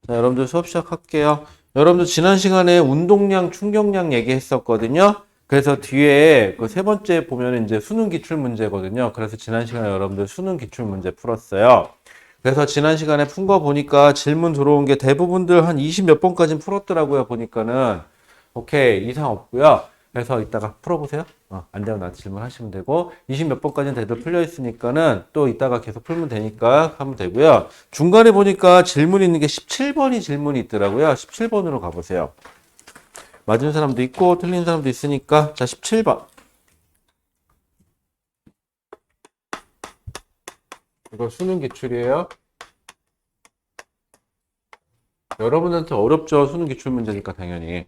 자, 여러분들 수업 시작할게요. 여러분들 지난 시간에 운동량, 충격량 얘기했었거든요. 그래서 뒤에 그 세 번째 보면 이제 수능 기출 문제거든요. 그래서 지난 시간에 여러분들 수능 기출 문제 풀었어요. 그래서 지난 시간에 푼 거 보니까 질문 들어온 게 대부분들 한 20 몇 번까지 풀었더라고요. 보니까는. 오케이, 이상 없고요. 그래서 이따가 풀어보세요. 안 되면 나한테 질문하시면 되고 20 몇 번까지는 대도 풀려 있으니까는 또 이따가 계속 풀면 되니까 하면 되고요. 중간에 보니까 질문 있는 게 17번이 질문이 있더라고요. 17번으로 가보세요. 맞은 사람도 있고 틀린 사람도 있으니까 자 17번 이거 수능 기출이에요. 여러분한테 어렵죠. 수능 기출 문제니까 당연히.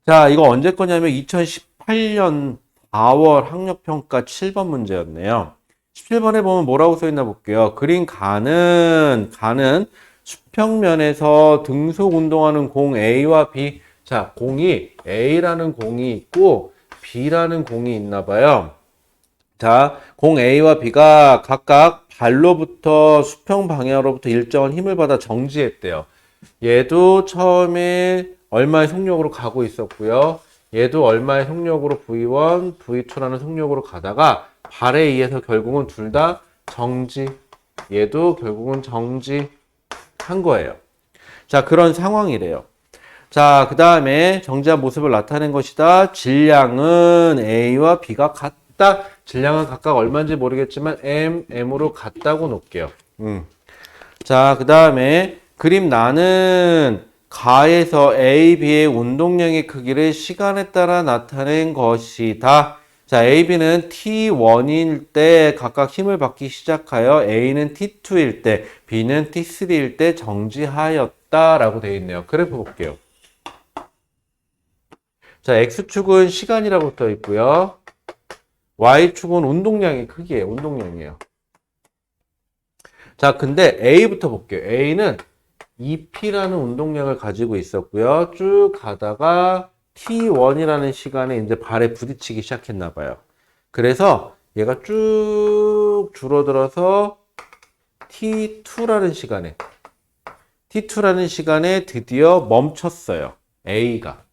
자, 이거 언제 거냐면 2018년 4월 학력평가 7번 문제였네요. 17번에 보면 뭐라고 써있나 볼게요. 그린 가는 수평면에서 등속 운동하는 공 A와 B. 자, 공이 A라는 공이 있고 B라는 공이 있나 봐요. 자, 공 A와 B가 각각 발로부터 수평 방향으로부터 일정한 힘을 받아 정지했대요. 얘도 처음에 얼마의 속력으로 가고 있었고요. 얘도 얼마의 속력으로 V1, V2라는 속력으로 가다가 발에 의해서 결국은 둘 다 정지. 얘도 결국은 정지한 거예요. 자, 그런 상황이래요. 자, 그 다음에 정지한 모습을 나타낸 것이다. 질량은 A와 B가 같다. 질량은 각각 얼마인지 모르겠지만 M으로 같다고 놓을게요. 자, 그 다음에 그림 나는 가에서 A, B의 운동량의 크기를 시간에 따라 나타낸 것이다. 자, A, B는 T1일 때 각각 힘을 받기 시작하여 A는 T2일 때, B는 T3일 때 정지하였다라고 되어 있네요. 그래프 볼게요. 자, X축은 시간이라고 써 있고요. Y축은 운동량의 크기예요. 운동량이에요. 자, 근데 A부터 볼게요. A는 EP라는 운동량을 가지고 있었고요. 쭉 가다가 T1이라는 시간에 이제 발에 부딪히기 시작했나 봐요. 그래서 얘가 쭉 줄어들어서 T2라는 시간에 드디어 멈췄어요. A가.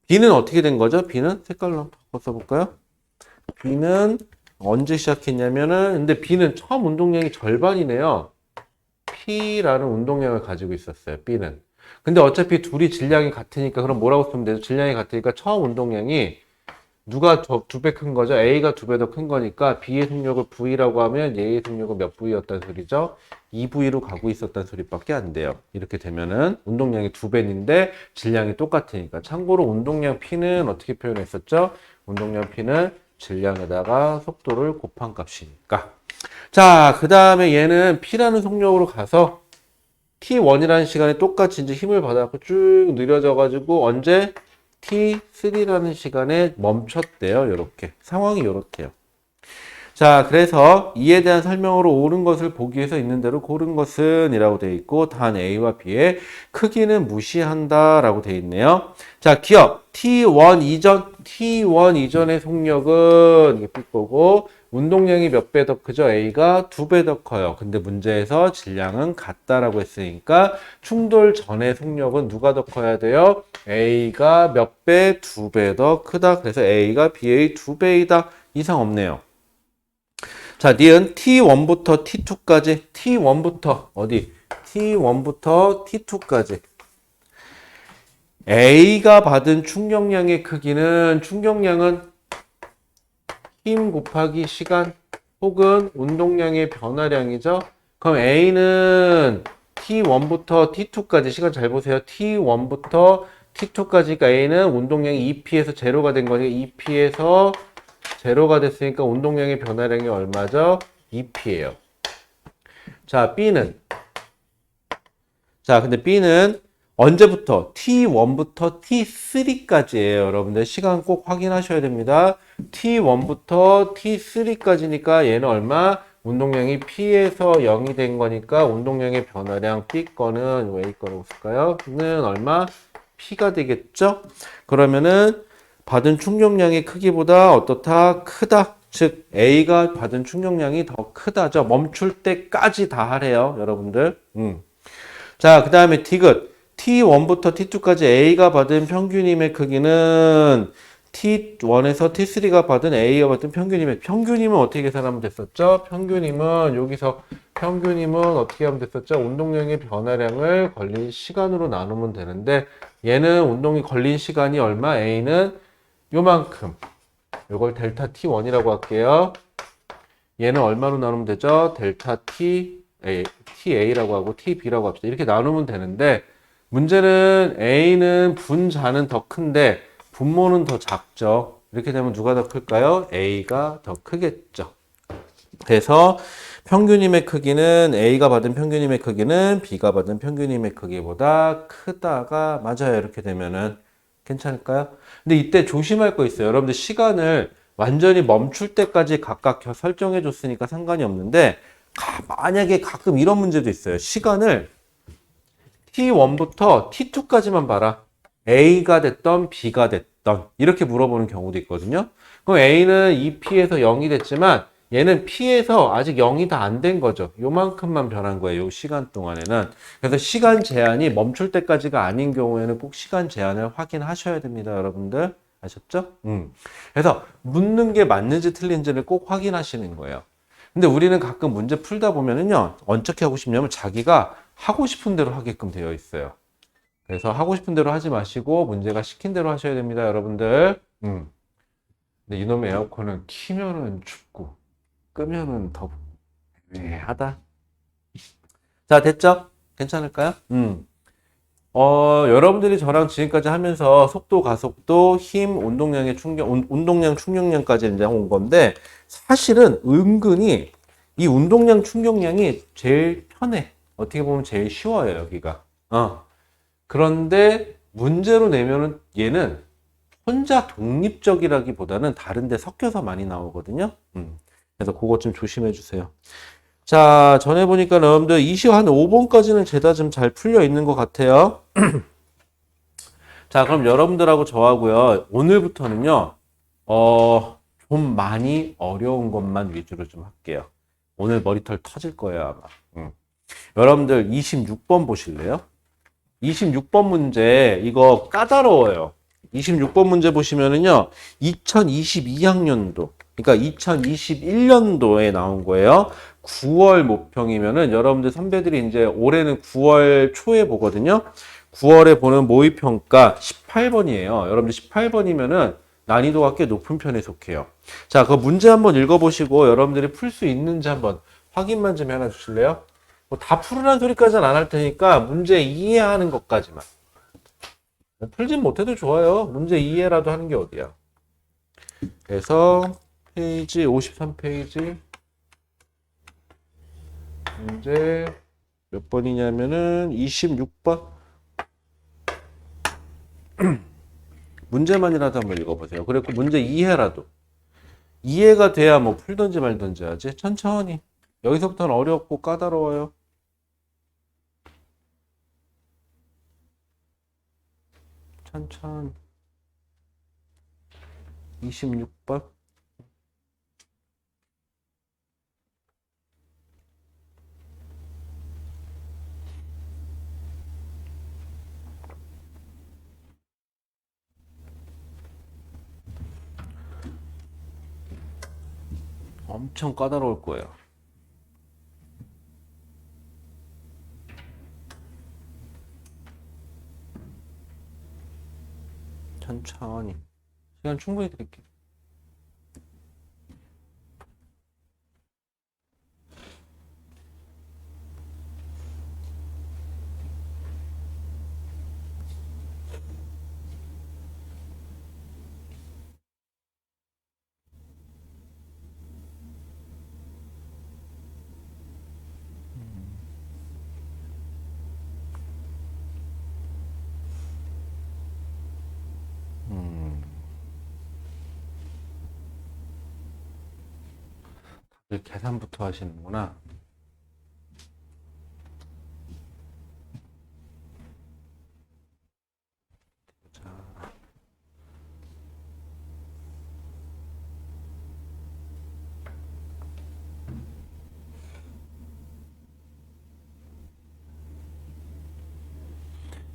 B는 어떻게 된 거죠? B는 색깔로 한번 바꿔 써볼까요? B는 언제 시작했냐면은, 근데 B는 처음 운동량이 절반이네요. P라는 운동량을 가지고 있었어요. B는. 근데 어차피 둘이 질량이 같으니까 그럼 뭐라고 쓰면 되죠? 질량이 같으니까 처음 운동량이 누가 두 배 큰 거죠? A가 두 배 더 큰 거니까 B의 속력을 V라고 하면 얘의 속력은 몇 V였다는 소리죠? 2V로 가고 있었다는 소리밖에 안 돼요. 이렇게 되면은 운동량이 두 배인데 질량이 똑같으니까. 참고로 운동량 P는 어떻게 표현했었죠? 운동량 P는 질량에다가 속도를 곱한 값이니까. 자, 그 다음에 얘는 P라는 속력으로 가서 T1이라는 시간에 똑같이 이제 힘을 받아갖고 쭉 느려져가지고 언제? T3라는 시간에 멈췄대요. 요렇게. 상황이 요렇대요. 자, 그래서 이에 대한 설명으로 옳은 것을 보기 위해서 있는 대로 고른 것은 이라고 되어 있고 단 A와 B의 크기는 무시한다 라고 되어 있네요. 자, 기억 T1 이전의 속력은 이게 삐 거고 운동량이 몇 배 더 크죠? A가 두 배 더 커요. 근데 문제에서 질량은 같다라고 했으니까 충돌 전의 속력은 누가 더 커야 돼요? A가 몇 배? 두 배 더 크다. 그래서 A가 B의 두 배이다. 이상 없네요. 자, 니은 T1부터 T2까지, T1부터 어디? T1부터 T2까지. A가 받은 충격량의 크기는 충격량은 힘 곱하기 시간 혹은 운동량의 변화량이죠. 그럼 A는 T1부터 T2까지 시간 잘 보세요. T1부터 T2까지니까 A는 운동량이 2P에서 제로가 된 거니까 2P에서 제로가 됐으니까 운동량의 변화량이 얼마죠? 2P예요. 자, B는 근데 B는 언제부터? T1부터 T3까지예요. 여러분들 시간 꼭 확인하셔야 됩니다. T1부터 T3까지니까 얘는 얼마? 운동량이 P에서 0이 된 거니까 운동량의 변화량 B 거는 왜 A 거라고 쓸까요? 는 얼마? P가 되겠죠? 그러면은 받은 충격량의 크기보다 어떻다? 크다. 즉 A가 받은 충격량이 더 크다죠. 멈출 때까지 다 하래요, 여러분들. 자, 그 다음에 디귿. T1부터 T2까지 A가 받은 평균 힘의 크기는 T1에서 T3가 받은 A가 받은 평균 힘의 평균 힘은 어떻게 계산하면 됐었죠? 평균 힘은 여기서 평균 힘은 어떻게 하면 됐었죠? 운동량의 변화량을 걸린 시간으로 나누면 되는데 얘는 운동이 걸린 시간이 얼마? A는 요만큼. 요걸 델타 T1이라고 할게요. 얘는 얼마로 나누면 되죠? 델타 TA라고 하고 TB라고 합시다. 이렇게 나누면 되는데 문제는 A는 분자는 더 큰데 분모는 더 작죠. 이렇게 되면 누가 더 클까요? A가 더 크겠죠. 그래서 평균임의 크기는 A가 받은 평균임의 크기는 B가 받은 평균임의 크기보다 크다가 맞아요. 이렇게 되면은 괜찮을까요? 근데 이때 조심할 거 있어요. 여러분들 시간을 완전히 멈출 때까지 각각 설정해 줬으니까 상관이 없는데 만약에 가끔 이런 문제도 있어요. 시간을 T1부터 T2까지만 봐라. A가 됐던 B가 됐던 이렇게 물어보는 경우도 있거든요. 그럼 A는 2P에서 0이 됐지만 얘는 P에서 아직 0이 다 안 된 거죠. 요만큼만 변한 거예요. 요 시간 동안에는. 그래서 시간 제한이 멈출 때까지가 아닌 경우에는 꼭 시간 제한을 확인하셔야 됩니다. 여러분들. 아셨죠? 그래서 묻는 게 맞는지 틀린지를 꼭 확인하시는 거예요. 근데 우리는 가끔 문제 풀다 보면은요, 어떻게 하고 싶냐면 자기가 하고 싶은 대로 하게끔 되어 있어요. 그래서 하고 싶은 대로 하지 마시고 문제가 시킨 대로 하셔야 됩니다, 여러분들. 근데 이놈의 에어컨은 키면은 춥고 끄면은 덥고 애매하다. 자, 됐죠? 괜찮을까요? 여러분들이 저랑 지금까지 하면서 속도, 가속도, 힘, 운동량의 충격, 운동량, 충격량까지 이제 온 건데, 사실은 은근히 이 운동량, 충격량이 제일 편해. 어떻게 보면 제일 쉬워요, 여기가. 그런데 문제로 내면은 얘는 혼자 독립적이라기보다는 다른 데 섞여서 많이 나오거든요. 그래서 그거 좀 조심해 주세요. 자, 전에 보니까 여러분들 20, 한 5번까지는 죄다 좀 잘 풀려 있는 것 같아요. 자, 그럼 여러분들하고 저하고요. 오늘부터는요, 좀 많이 어려운 것만 위주로 좀 할게요. 오늘 머리털 터질 거예요, 아마. 여러분들 26번 보실래요? 26번 문제, 이거 까다로워요. 26번 문제 보시면은요, 2022학년도, 그러니까 2021년도에 나온 거예요. 9월 모평이면은 여러분들 선배들이 이제 올해는 9월 초에 보거든요. 9월에 보는 모의평가 18번이에요. 여러분들 18번이면은 난이도가 꽤 높은 편에 속해요. 자, 그 문제 한번 읽어보시고 여러분들이 풀 수 있는지 한번 확인만 좀 해놔 주실래요? 뭐 다 풀으라는 소리까지는 안 할 테니까 문제 이해하는 것까지만. 풀진 못해도 좋아요. 문제 이해라도 하는 게 어디야. 그래서 페이지 53페이지 문제 몇 번이냐면은 26번. 문제만이라도 한번 읽어보세요. 그리고 문제 이해라도. 이해가 돼야 뭐 풀던지 말던지 하지. 천천히. 여기서부터는 어렵고 까다로워요. 천천히. 26번. 엄청 까다로울 거예요. 천천히. 시간 충분히 드릴게요. 다들 계산부터 하시는구나. 자,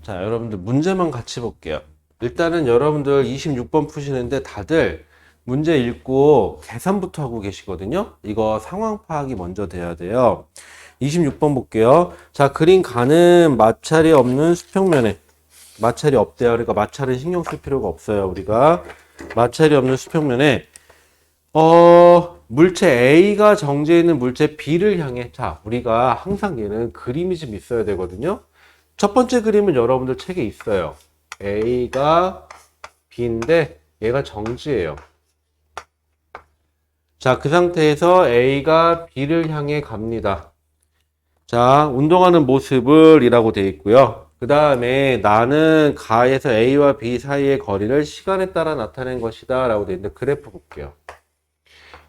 자, 여러분들 문제만 같이 볼게요. 일단은 여러분들 26번 푸시는데 다들 문제 읽고 계산부터 하고 계시거든요. 이거 상황 파악이 먼저 돼야 돼요. 26번 볼게요. 자, 그림 가는 마찰이 없는 수평면에 마찰이 없대요. 그러니까 마찰은 신경 쓸 필요가 없어요. 우리가 마찰이 없는 수평면에 물체 A가 정지해 있는 물체 B를 향해, 자, 우리가 항상 얘는 그림이 좀 있어야 되거든요. 첫 번째 그림은 여러분들 책에 있어요. A가 B인데 얘가 정지예요. 자, 그 상태에서 A가 B를 향해 갑니다. 자, 운동하는 모습을 이라고 되어 있고요. 그 다음에 나는 가에서 A와 B 사이의 거리를 시간에 따라 나타낸 것이다 라고 되어 있는데 그래프 볼게요.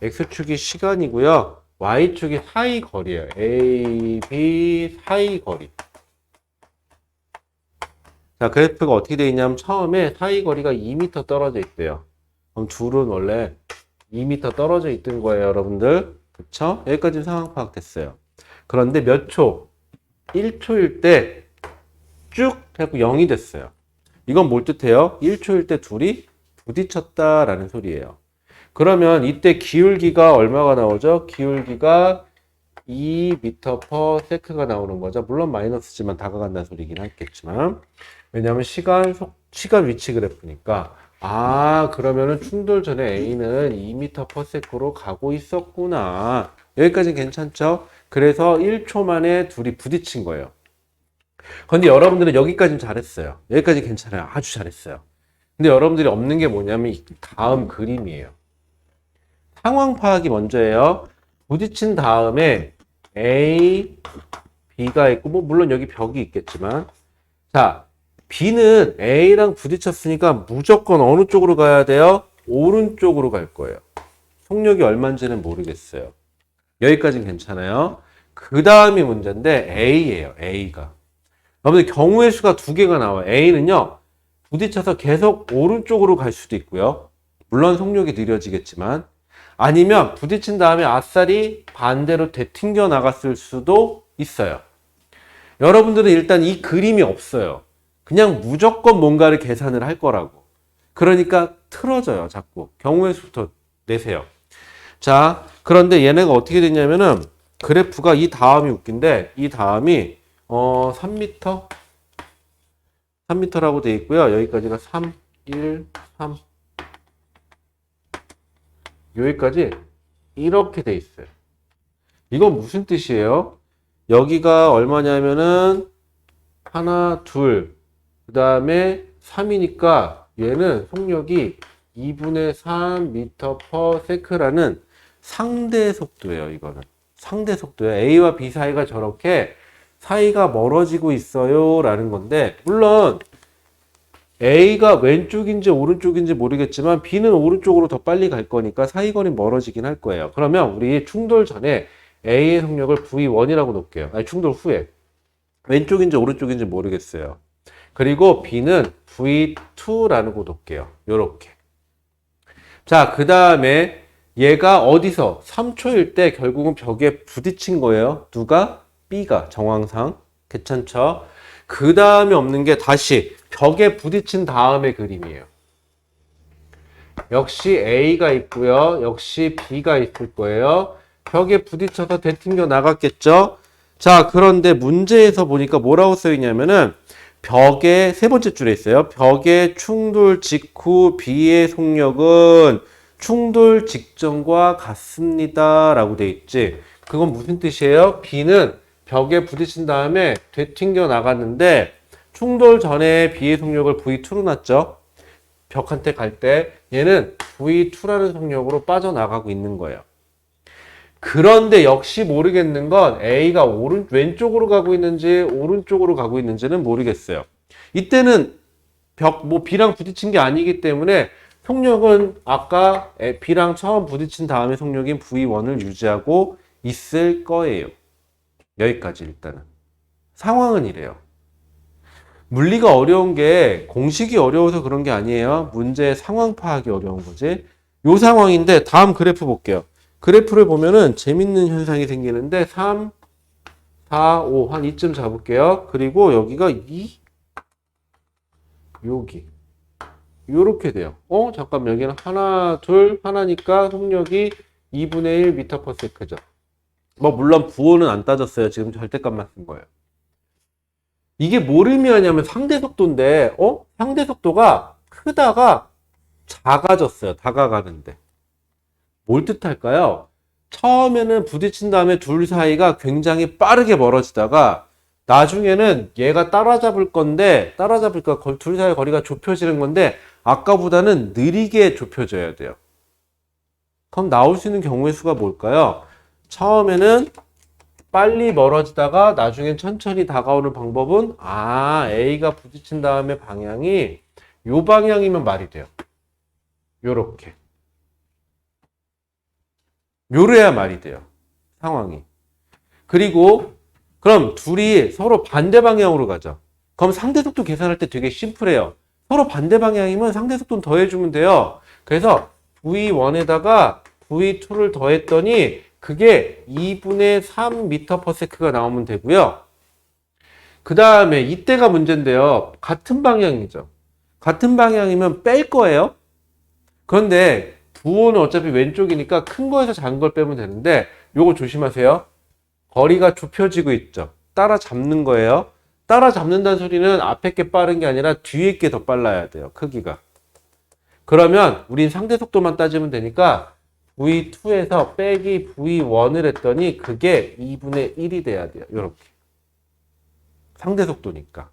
X축이 시간이고요. Y축이 사이 거리예요. A, B 사이 거리. 자, 그래프가 어떻게 되어 있냐면 처음에 사이 거리가 2m 떨어져 있대요. 그럼 둘은 원래 2m 떨어져 있던 거예요, 여러분들. 그쵸? 여기까지 상황 파악됐어요. 그런데 몇 초? 1초일 때 쭉 해고 0이 됐어요. 이건 뭘 뜻해요? 1초일 때 둘이 부딪혔다라는 소리예요. 그러면 이때 기울기가 얼마가 나오죠? 기울기가 2m/s가 나오는 거죠. 물론 마이너스지만 다가간다는 소리긴 하겠지만. 왜냐하면 시간 위치 그래프니까. 아, 그러면은 충돌 전에 A는 2m/s로 가고 있었구나. 여기까지는 괜찮죠? 그래서 1초 만에 둘이 부딪힌 거예요. 근데 여러분들은 여기까지는 잘했어요. 여기까지 괜찮아요. 아주 잘했어요. 근데 여러분들이 없는 게 뭐냐면 이 다음 그림이에요. 상황 파악이 먼저예요. 부딪힌 다음에 A, B가 있고, 뭐 물론 여기 벽이 있겠지만, 자, B는 A랑 부딪혔으니까 무조건 어느 쪽으로 가야 돼요? 오른쪽으로 갈 거예요. 속력이 얼마인지는 모르겠어요. 여기까지는 괜찮아요. 그 다음이 문제인데 A예요. A가. 여러분들 경우의 수가 두 개가 나와요. A는요, 부딪혀서 계속 오른쪽으로 갈 수도 있고요. 물론 속력이 느려지겠지만, 아니면 부딪힌 다음에 아싸리 반대로 되튕겨 나갔을 수도 있어요. 여러분들은 일단 이 그림이 없어요. 그냥 무조건 뭔가를 계산을 할 거라고. 그러니까 틀어져요, 자꾸. 경우의 수부터 내세요. 자, 그런데 얘네가 어떻게 됐냐면은 그래프가 이 다음이 웃긴데 이 다음이 3m? 3m라고 돼 있고요. 여기까지가 3, 1, 3 여기까지 이렇게 돼 있어요. 이건 무슨 뜻이에요? 여기가 얼마냐면은 하나, 둘, 그 다음에 3이니까 얘는 속력이 2분의 3m/s라는 상대 속도예요. 이거는 상대 속도예요. A와 B 사이가 저렇게 사이가 멀어지고 있어요 라는 건데, 물론 A가 왼쪽인지 오른쪽인지 모르겠지만 B는 오른쪽으로 더 빨리 갈 거니까 사이거리 멀어지긴 할 거예요. 그러면 우리 충돌 전에 A의 속력을 V1이라고 놓을게요. 아니, 충돌 후에. 왼쪽인지 오른쪽인지 모르겠어요. 그리고 B는 V2라는 거 놓을게요. 요렇게. 자, 그 다음에 얘가 어디서 3초일 때 결국은 벽에 부딪힌 거예요. 누가? B가 정황상. 괜찮죠? 그 다음에 없는 게 다시 벽에 부딪힌 다음의 그림이에요. 역시 A가 있고요. 역시 B가 있을 거예요. 벽에 부딪혀서 되튕겨 나갔겠죠? 자, 그런데 문제에서 보니까 뭐라고 써있냐면은 벽에 세 번째 줄에 있어요. 벽의 충돌 직후 B의 속력은 충돌 직전과 같습니다 라고 돼 있지. 그건 무슨 뜻이에요? B는 벽에 부딪힌 다음에 되튕겨 나갔는데 충돌 전에 B의 속력을 V2로 놨죠. 벽한테 갈 때 얘는 V2라는 속력으로 빠져나가고 있는 거예요. 그런데 역시 모르겠는 건 A가 왼쪽으로 가고 있는지 오른쪽으로 가고 있는지는 모르겠어요. 이때는 B랑 부딪힌 게 아니기 때문에 속력은 아까 B랑 처음 부딪힌 다음에 속력인 V1을 유지하고 있을 거예요. 여기까지 일단은. 상황은 이래요. 물리가 어려운 게 공식이 어려워서 그런 게 아니에요. 문제의 상황 파악이 어려운 거지. 요 상황인데 다음 그래프 볼게요. 그래프를 보면은 재밌는 현상이 생기는데 3, 4, 5 한 이쯤 잡을게요. 그리고 여기가 2, 여기. 요렇게 돼요. 잠깐 여기는 하나, 둘, 하나니까 속력이 2분의 1 미터 퍼 세크죠. 뭐 물론 부호는 안 따졌어요. 지금 절대값만 쓴 거예요. 이게 뭘 의미하냐면 상대 속도인데, 상대 속도가 크다가 작아졌어요. 다가가는데. 뭘 뜻할까요? 처음에는 부딪힌 다음에 둘 사이가 굉장히 빠르게 멀어지다가 나중에는 얘가 따라잡을 건데, 따라잡을까 둘 사이 거리가 좁혀지는 건데, 아까보다는 느리게 좁혀져야 돼요. 그럼 나올 수 있는 경우의 수가 뭘까요? 처음에는 빨리 멀어지다가 나중엔 천천히 다가오는 방법은 A가 부딪힌 다음에 방향이 요 방향이면 말이 돼요. 요렇게. 요래야 말이 돼요. 상황이. 그리고 그럼 둘이 서로 반대 방향으로 가죠. 그럼 상대 속도 계산할 때 되게 심플해요. 서로 반대 방향이면 상대 속도는 더해주면 돼요. 그래서 V1에다가 V2를 더했더니 그게 2분의 3m/s가 나오면 되고요. 그 다음에 이때가 문제인데요. 같은 방향이죠. 같은 방향이면 뺄 거예요. 그런데 부호는 어차피 왼쪽이니까 큰 거에서 작은 걸 빼면 되는데 요거 조심하세요. 거리가 좁혀지고 있죠. 따라잡는 거예요. 따라잡는다는 소리는 앞에 게 빠른 게 아니라 뒤에 게 더 빨라야 돼요. 크기가. 그러면 우린 상대 속도만 따지면 되니까 V2에서 빼기 V1을 했더니 그게 2분의 1이 돼야 돼요. 이렇게. 상대 속도니까.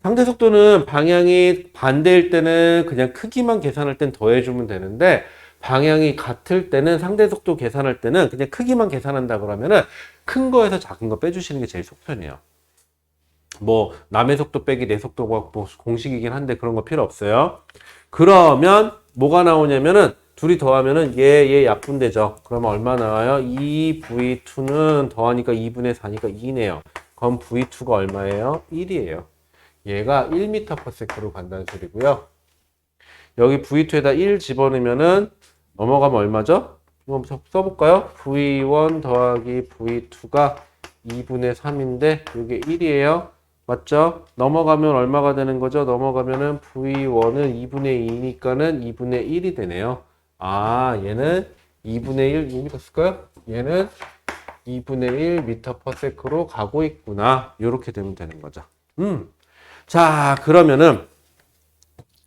상대 속도는 방향이 반대일 때는 그냥 크기만 계산할 땐 더해주면 되는데 방향이 같을 때는 상대 속도 계산할 때는 그냥 크기만 계산한다 그러면은 큰 거에서 작은 거 빼주시는 게 제일 속편이에요. 뭐 남의 속도 빼기 내 속도가 뭐 공식이긴 한데 그런 거 필요 없어요. 그러면 뭐가 나오냐면은 둘이 더하면은 얘 약분되죠. 그러면 얼마 나와요? 2V2는 더하니까 2분의 4니까 2네요. 그럼 V2가 얼마예요? 1이에요. 얘가 1m/s로 간다는 소리고요. 여기 V2에다 1 집어넣으면은 넘어가면 얼마죠? 한번 써볼까요? V1 더하기 V2가 2분의 3인데 이게 1이에요. 맞죠? 넘어가면 얼마가 되는 거죠? 넘어가면은 V1은 2분의 2니까는 2분의 1이 되네요. 얘는 2분의 1, 여기다 쓸까요? 얘는 2분의 1 m/s로 가고 있구나. 이렇게 되면 되는 거죠. 자, 그러면은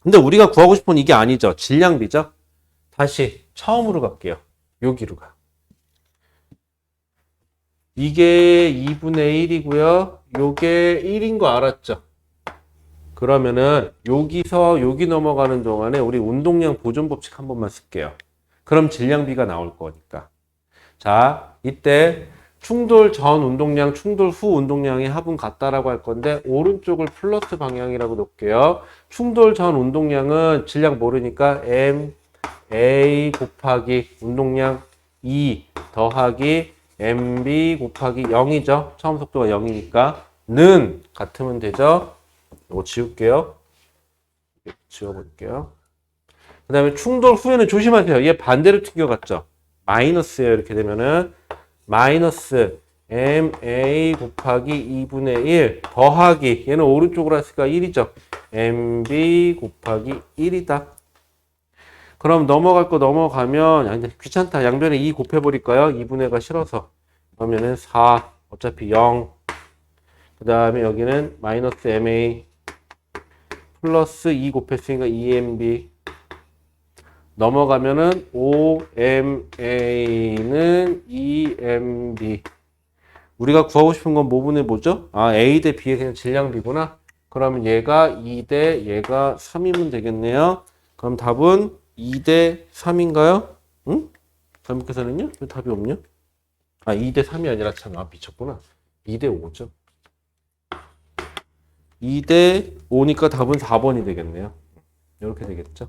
근데 우리가 구하고 싶은 이게 아니죠. 질량비죠. 다시 처음으로 갈게요. 여기로 가. 이게 2분의 1이고요. 요게 1인 거 알았죠? 그러면은 여기서 여기 넘어가는 동안에 우리 운동량 보존 법칙 한 번만 쓸게요. 그럼 질량비가 나올 거니까. 자, 이때 충돌 전 운동량, 충돌 후 운동량의 합은 같다라고 할 건데 오른쪽을 플러스 방향이라고 놓을게요. 충돌 전 운동량은 질량 모르니까 MA 곱하기 운동량 2 더하기 MB 곱하기 0이죠. 처음 속도가 0이니까 는 같으면 되죠. 이거 지울게요. 지워볼게요. 그 다음에 충돌 후에는 조심하세요. 얘 반대로 튕겨갔죠. 마이너스예요. 이렇게 되면은 마이너스 MA 곱하기 2분의 1 더하기 얘는 오른쪽으로 했으니까 1이죠. MB 곱하기 1이다. 그럼 넘어갈 거 넘어가면 귀찮다. 양변에 2 곱해버릴까요? 2분의가 싫어서. 그러면은 4 어차피 0 그 다음에 여기는 마이너스 MA 플러스 2 곱했으니까 2MB 넘어가면은 5MA는 2MB 우리가 구하고 싶은 건 뭐분의 뭐죠? A 대 B의 그냥 질량비구나. 그러면 얘가 2 대 얘가 3이면 되겠네요. 그럼 답은 2 대 3인가요? 응? 잘못 계산했냐? 왜 답이 없냐? 2 대 3이 아니라 참 미쳤구나. 2 대 5죠. 2 대 5니까 답은 4번이 되겠네요. 이렇게 되겠죠.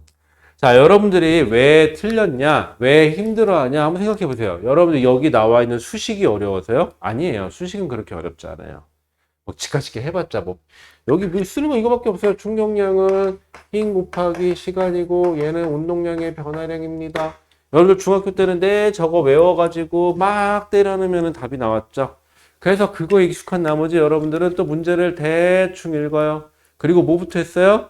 자, 여러분들이 왜 틀렸냐, 왜 힘들어하냐 한번 생각해 보세요. 여러분들 여기 나와 있는 수식이 어려워서요? 아니에요. 수식은 그렇게 어렵지 않아요. 뭐 지카시게 해봤자 뭐 여기 쓰는 거 이거밖에 없어요. 충격량은 힘 곱하기 시간이고 얘는 운동량의 변화량입니다. 여러분들 중학교 때는 저거 외워가지고 막 때려넣으면 답이 나왔죠. 그래서 그거 익숙한 나머지 여러분들은 또 문제를 대충 읽어요. 그리고 뭐부터 했어요?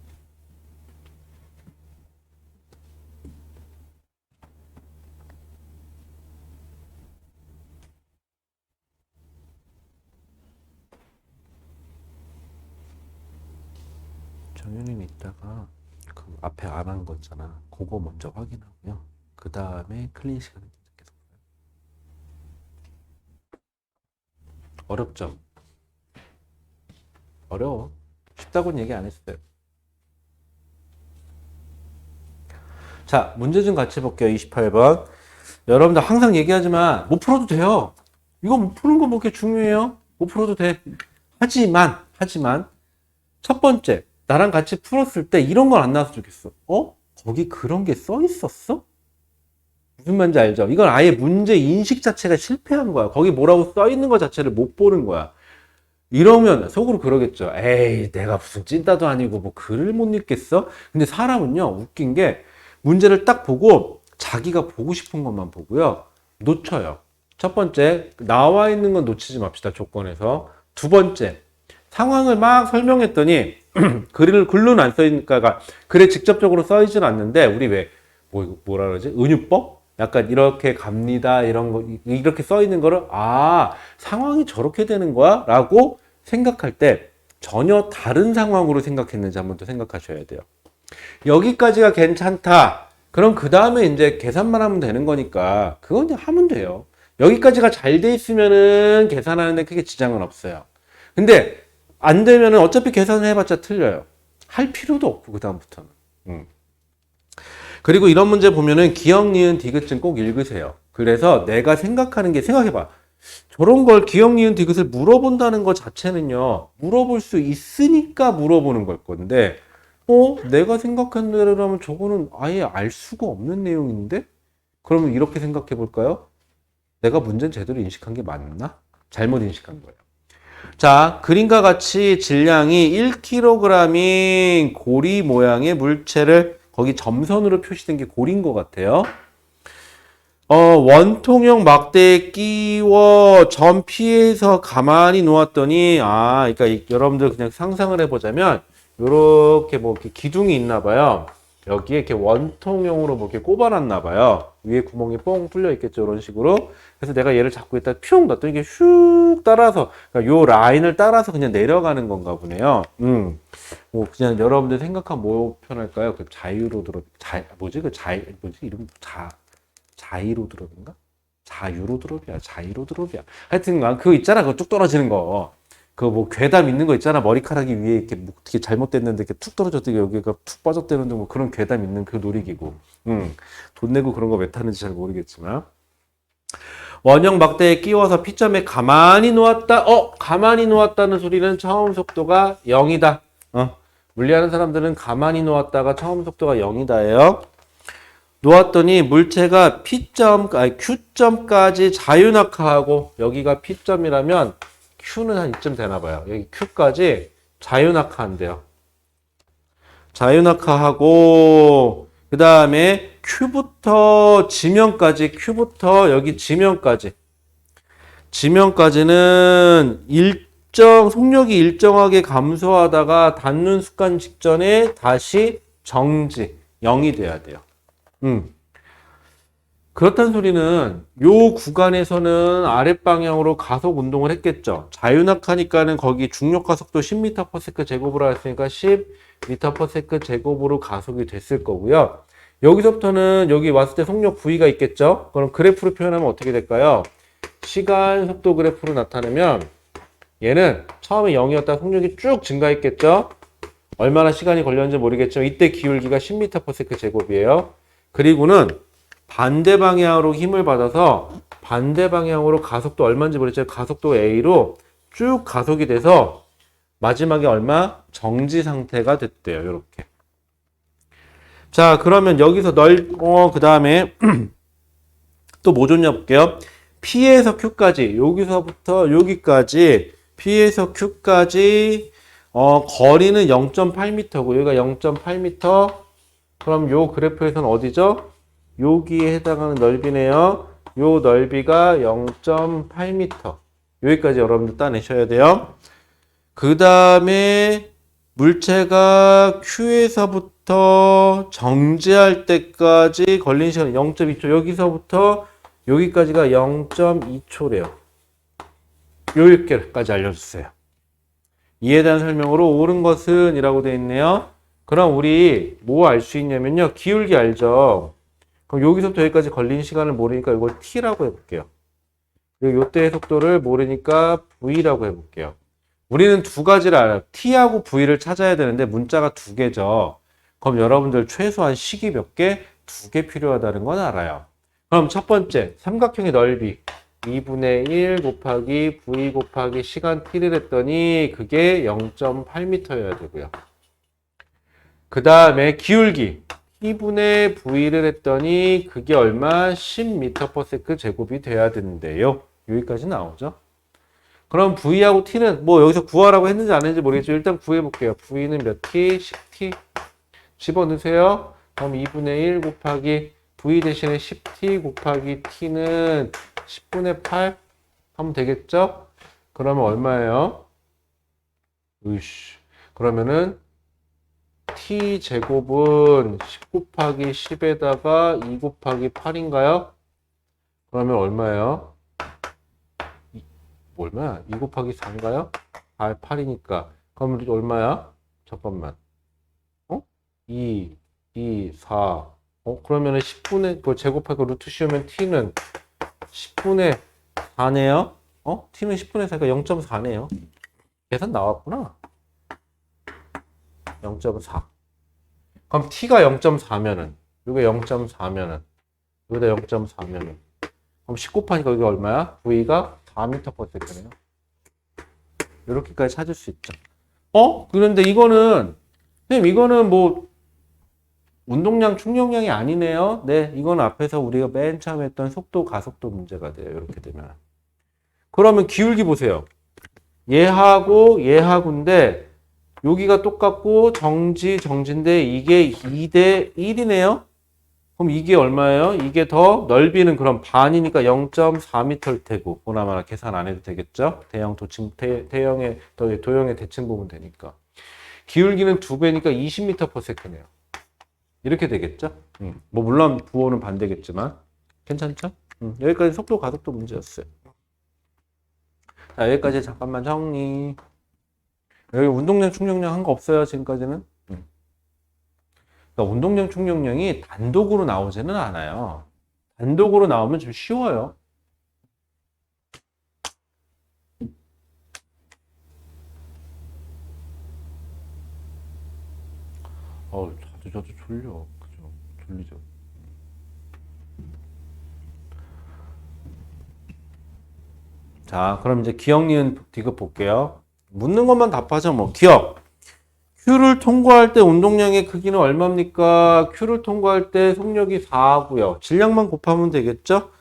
정현이는 이따가 그 앞에 안 한 거 있잖아. 그거 먼저 확인하고요. 그 다음에 클린 시간을 계속. 어렵죠? 어려워. 쉽다고는 얘기 안 했어요. 자, 문제 좀 같이 볼게요. 28번. 여러분들 항상 얘기하지만 못 풀어도 돼요. 이거 못 푸는 거 뭐 그렇게 중요해요? 못 풀어도 돼. 하지만 첫 번째 나랑 같이 풀었을 때 이런 건 안 나왔으면 좋겠어. 거기 그런 게 써 있었어? 무슨 말인지 알죠? 이건 아예 문제 인식 자체가 실패한 거야. 거기 뭐라고 써 있는 거 자체를 못 보는 거야. 이러면 속으로 그러겠죠. 에이, 내가 무슨 찐따도 아니고 뭐 글을 못 읽겠어? 근데 사람은요, 웃긴 게 문제를 딱 보고 자기가 보고 싶은 것만 보고요. 놓쳐요. 첫 번째, 나와 있는 건 놓치지 맙시다. 조건에서. 두 번째, 상황을 막 설명했더니 글로는 안 써있으니까 글에 직접적으로 써있지는 않는데 우리 왜 뭐라 그러지? 은유법? 약간 이렇게 갑니다. 이런 거 이렇게 써 있는 거를 상황이 저렇게 되는 거야? 라고 생각할 때 전혀 다른 상황으로 생각했는지 한번 더 생각하셔야 돼요. 여기까지가 괜찮다. 그럼 그 다음에 이제 계산만 하면 되는 거니까 그건 그냥 하면 돼요. 여기까지가 잘 돼 있으면은 계산하는데 크게 지장은 없어요. 근데 안 되면은 어차피 계산을 해봤자 틀려요. 할 필요도 없고 그 다음부터는. 그리고 이런 문제 보면은 기억, 니은, 디귿은 꼭 읽으세요. 그래서 내가 생각하는 게 생각해봐. 저런 걸 기억, 니은, 디귿을 물어본다는 것 자체는요. 물어볼 수 있으니까 물어보는 걸 건데 내가 생각한 대로라면 저거는 아예 알 수가 없는 내용인데? 그러면 이렇게 생각해 볼까요? 내가 문제는 제대로 인식한 게 맞나? 잘못 인식한 거예요. 자, 그림과 같이 질량이 1kg인 고리 모양의 물체를 거기 점선으로 표시된 게 고리인 것 같아요. 원통형 막대에 끼워 점 P에서 가만히 놓았더니 그러니까 여러분들 그냥 상상을 해보자면 요렇게 뭐 이렇게 기둥이 있나 봐요. 여기에 이렇게 원통형으로 뭐 이렇게 꼽아놨나 봐요. 위에 구멍이 뽕 뚫려 있겠죠. 이런 식으로. 그래서 내가 얘를 잡고 있다 퓨 놨더니 이게 슉 따라서, 그러니까 요 라인을 따라서 그냥 내려가는 건가 보네요. 뭐 그냥 여러분들 생각하면 뭐 표현할까요? 그 자유로드롭, 이름 자이로드롭인가? 자유로드롭이야. 하여튼 그거 있잖아. 그거 쭉 떨어지는 거. 그 뭐 괴담 있는 거 있잖아. 머리카락이 위에 이렇게 뭐 어떻게 잘못됐는데 이렇게 툭 떨어졌더니 여기가 툭 빠졌다는데 뭐 그런 괴담 있는 그 놀이기구. 돈 내고 그런 거 왜 타는지 잘 모르겠지만. 원형 막대에 끼워서 P점에 가만히 놓았다. 가만히 놓았다는 소리는 처음 속도가 0이다. 물리하는 사람들은 가만히 놓았다가 처음 속도가 0이다예요. 놓았더니 물체가 Q점까지 자유낙하하고 여기가 P점이라면 Q는 한 이쯤 되나 봐요. 여기 Q까지 자유낙하한대요. 자유낙하하고 그 다음에 Q부터 지면까지 Q부터 여기 지면까지는 속력이 일정하게 감소하다가 닿는 순간 직전에 다시 정지 0이 돼야 돼요. 그렇다는 소리는 요 구간에서는 아랫방향으로 가속 운동을 했겠죠. 자유낙하니까는 거기 중력가 속도 10m/s 제곱으로 했으니까 10m/s 제곱으로 가속이 됐을 거고요. 여기서부터는 여기 왔을 때 속력 V가 있겠죠. 그럼 그래프로 표현하면 어떻게 될까요? 시간 속도 그래프로 나타내면 얘는 처음에 0이었다 속력이 쭉 증가했겠죠. 얼마나 시간이 걸렸는지 모르겠지만 이때 기울기가 10m/s 제곱이에요. 그리고는 반대 방향으로 힘을 받아서 반대 방향으로 가속도 얼마인지 모르겠지만 가속도 A로 쭉 가속이 돼서 마지막에 얼마? 정지 상태가 됐대요. 이렇게. 자, 그러면 여기서 그 다음에 또 뭐 줬냐 볼게요. P에서 Q까지, 여기서부터 여기까지 P에서 Q까지 거리는 0.8m고 여기가 0.8m. 그럼 요 그래프에서는 어디죠? 여기에 해당하는 넓이네요. 요 넓이가 0.8m. 여기까지 여러분들 따내셔야 돼요. 그 다음에 물체가 Q에서부터 정지할 때까지 걸린 시간 0.2초. 여기서부터 여기까지가 0.2초래요. 여기까지 알려주세요. 이에 대한 설명으로 옳은 것은 이라고 되어 있네요. 그럼 우리 뭐 알 수 있냐면요. 기울기 알죠? 그럼 여기서부터 여기까지 걸린 시간을 모르니까 이걸 t라고 해볼게요. 그리고 요때의 속도를 모르니까 v라고 해볼게요. 우리는 두 가지를 알아요. t하고 v를 찾아야 되는데 문자가 두 개죠. 그럼 여러분들 최소한 식이 몇 개? 두 개 필요하다는 건 알아요. 그럼 첫 번째, 삼각형의 넓이 2분의 1 곱하기 v 곱하기 시간 t를 했더니 그게 0.8m여야 되고요. 그 다음에 기울기 t분의 v를 했더니 그게 얼마? 10m/s 제곱이 돼야 되는데요. 여기까지 나오죠. 그럼 v하고 t는 뭐 여기서 구하라고 했는지 안 했는지 모르겠지만 일단 구해볼게요. v는 몇 t? 10t 집어넣으세요. 그럼 2분의 1 곱하기 v 대신에 10t 곱하기 t는 10분의 8 하면 되겠죠? 그러면 얼마예요? 으이씨. 그러면은 t 제곱은 10 곱하기 10에다가 2 곱하기 8인가요? 그러면 얼마예요? 얼마야? 2 곱하기 4인가요? 8이니까. 그럼 얼마야? 잠깐만. 2, 4. 그러면은 10분의, 그 제곱하고 루트 씌우면 t는 10분의 4네요? t는 10분의 4니까 0.4네요. 계산 나왔구나. 0.4. 그럼 t가 0.4면은, 이게 0.4면은, 여기다 0.4면은. 그럼 10 곱하니까 이게 얼마야? v가 4m/s네요. 이렇게까지 찾을 수 있죠. 그런데 이거는, 선생님, 이거는 뭐, 운동량, 충격량이 아니네요. 네, 이건 앞에서 우리가 맨 처음 했던 속도, 가속도 문제가 돼요. 이렇게 되면. 그러면 기울기 보세요. 얘하고 얘하고인데 여기가 똑같고 정지인데 이게 2대 1이네요. 그럼 이게 얼마예요? 이게 더 넓이는 그럼 반이니까 0.4m일 테고 보나마나 계산 안 해도 되겠죠? 도형의 대칭 보면 되니까. 기울기는 2배니까 20m/s네요. 이렇게 되겠죠? 뭐 물론 부호는 반대겠지만 괜찮죠? 여기까지 속도 가속도 문제였어요. 자, 여기까지 잠깐만 정리. 여기 운동량 충격량 한 거 없어요, 지금까지는? 그러니까 운동량 충격량이 단독으로 나오지는 않아요. 단독으로 나오면 좀 쉬워요. 저도 졸려. 그죠? 졸리죠. 자, 그럼 이제 기억, 니은, 디귿 볼게요. 묻는 것만 답하죠, 뭐. 기억. Q를 통과할 때 운동량의 크기는 얼마입니까? Q를 통과할 때 속력이 4고요. 질량만 곱하면 되겠죠?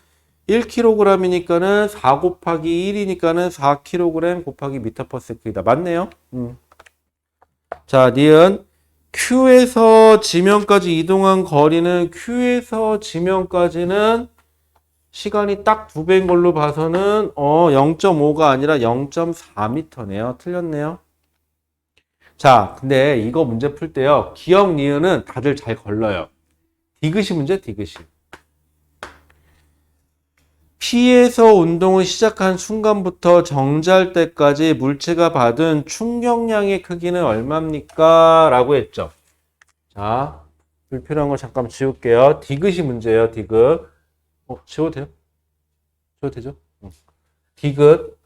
1kg이니까는 4 곱하기 1이니까는 4kg 곱하기 m/s이다. 맞네요. 자, 니은. Q에서 지면까지 이동한 거리는 Q에서 지면까지는 시간이 딱 2배인 걸로 봐서는 0.5가 아니라 0.4m네요. 틀렸네요. 자, 근데 이거 문제 풀 때요. 기억, 니은은 다들 잘 걸러요. 디귿이 문제, 디귿이. P에서 운동을 시작한 순간부터 정지할 때까지 물체가 받은 충격량의 크기는 얼마입니까? 라고 했죠. 자, 불필요한 거 잠깐 지울게요. 디귿이 문제예요, 디귿. 지워도 돼요? 지워도 되죠? 디귿.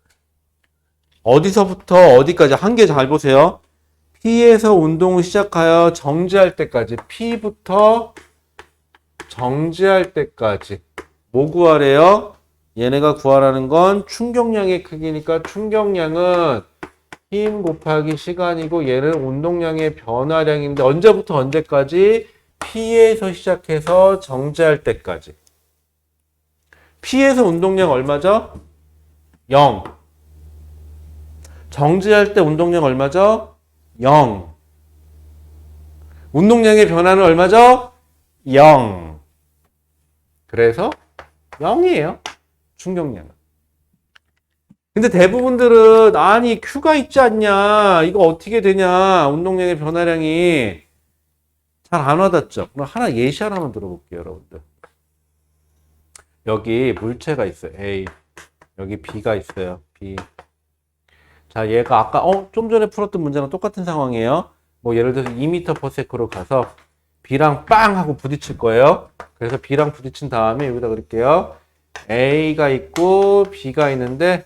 어디서부터 어디까지? 한 개 잘 보세요. P에서 운동을 시작하여 정지할 때까지. P부터 정지할 때까지. 뭐 구하래요? 얘네가 구하라는 건 충격량의 크기니까 충격량은 힘 곱하기 시간이고 얘는 운동량의 변화량인데 언제부터 언제까지? P에서 시작해서 정지할 때까지. P에서 운동량 얼마죠? 0. 정지할 때 운동량 얼마죠? 0. 운동량의 변화는 얼마죠? 0. 그래서 0이에요. 충격량은. 근데 대부분들은 아니 Q가 있지 않냐? 이거 어떻게 되냐? 운동량의 변화량이 잘 안 와닿죠? 그럼 하나 예시 하나만 들어볼게요, 여러분들. 여기 물체가 있어요. A. 여기 B가 있어요. B. 자, 얘가 아까 좀 전에 풀었던 문제랑 똑같은 상황이에요. 뭐 예를 들어서 2m/s로 가서 B랑 빵 하고 부딪힐 거예요. 그래서 B랑 부딪힌 다음에 여기다 그릴게요. A가 있고 B가 있는데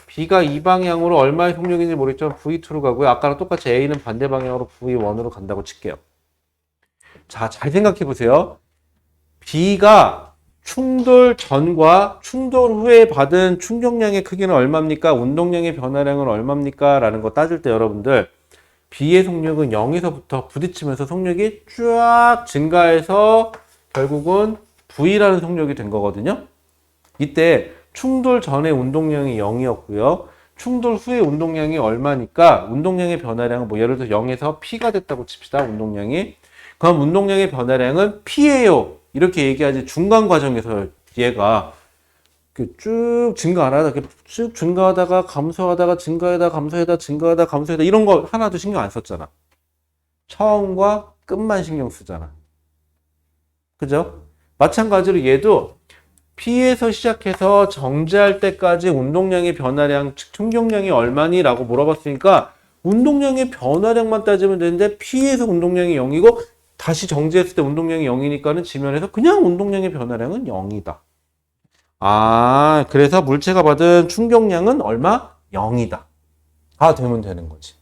B가 이 방향으로 얼마의 속력인지 모르겠지만 V2로 가고요. 아까랑 똑같이 A는 반대 방향으로 V1으로 간다고 칠게요. 자, 잘 생각해 보세요. B가 충돌 전과 충돌 후에 받은 충격량의 크기는 얼마입니까? 운동량의 변화량은 얼마입니까? 라는 거 따질 때 여러분들 B의 속력은 0에서부터 부딪히면서 속력이 쫙 증가해서 결국은 V라는 속력이 된 거거든요. 이때 충돌 전에 운동량이 0이었고요. 충돌 후에 운동량이 얼마니까 운동량의 변화량은 뭐 예를 들어 0에서 P가 됐다고 칩시다. 운동량이. 그럼 운동량의 변화량은 P예요. 이렇게 얘기하지 중간 과정에서 얘가 쭉 증가 안 하다 쭉 증가하다가 감소하다가 증가하다 감소하다 증가하다 감소하다 이런 거 하나도 신경 안 썼잖아. 처음과 끝만 신경 쓰잖아. 그죠? 마찬가지로 얘도 P에서 시작해서 정지할 때까지 운동량의 변화량, 즉 충격량이 얼마니? 라고 물어봤으니까 운동량의 변화량만 따지면 되는데 P에서 운동량이 0이고 다시 정지했을 때 운동량이 0이니까는 지면에서 그냥 운동량의 변화량은 0이다. 아, 그래서 물체가 받은 충격량은 얼마? 0이다. 아, 되면 되는 거지.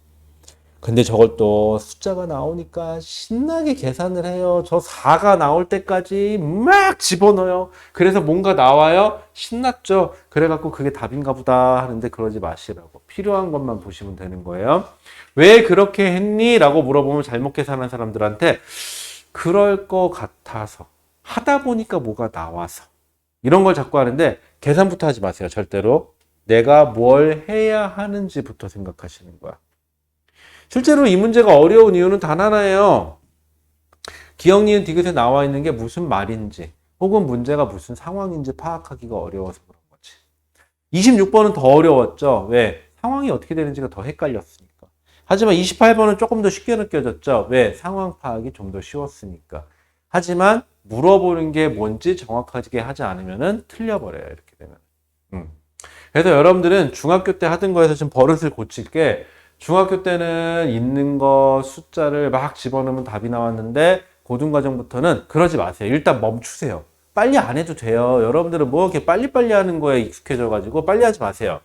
근데 저걸 또 숫자가 나오니까 신나게 계산을 해요. 저 4가 나올 때까지 막 집어넣어요. 그래서 뭔가 나와요. 신났죠. 그래갖고 그게 답인가 보다 하는데 그러지 마시라고. 필요한 것만 보시면 되는 거예요. 왜 그렇게 했니? 라고 물어보면 잘못 계산한 사람들한테 그럴 것 같아서 하다 보니까 뭐가 나와서 이런 걸 자꾸 하는데 계산부터 하지 마세요. 절대로. 내가 뭘 해야 하는지부터 생각하시는 거야. 실제로 이 문제가 어려운 이유는 단 하나예요. 기억, 니은, 디귿에 나와 있는 게 무슨 말인지 혹은 문제가 무슨 상황인지 파악하기가 어려워서 그런 거지. 26번은 더 어려웠죠. 왜? 상황이 어떻게 되는지가 더 헷갈렸으니까. 하지만 28번은 조금 더 쉽게 느껴졌죠. 왜? 상황 파악이 좀 더 쉬웠으니까. 하지만 물어보는 게 뭔지 정확하게 하지 않으면 틀려버려요. 이렇게 되면. 그래서 여러분들은 중학교 때 하던 거에서 좀 버릇을 고칠 게 중학교 때는 있는 거 숫자를 막 집어넣으면 답이 나왔는데 고등과정부터는 그러지 마세요. 일단 멈추세요. 빨리 안 해도 돼요. 여러분들은 뭐 이렇게 빨리빨리 하는 거에 익숙해져 가지고 빨리 하지 마세요.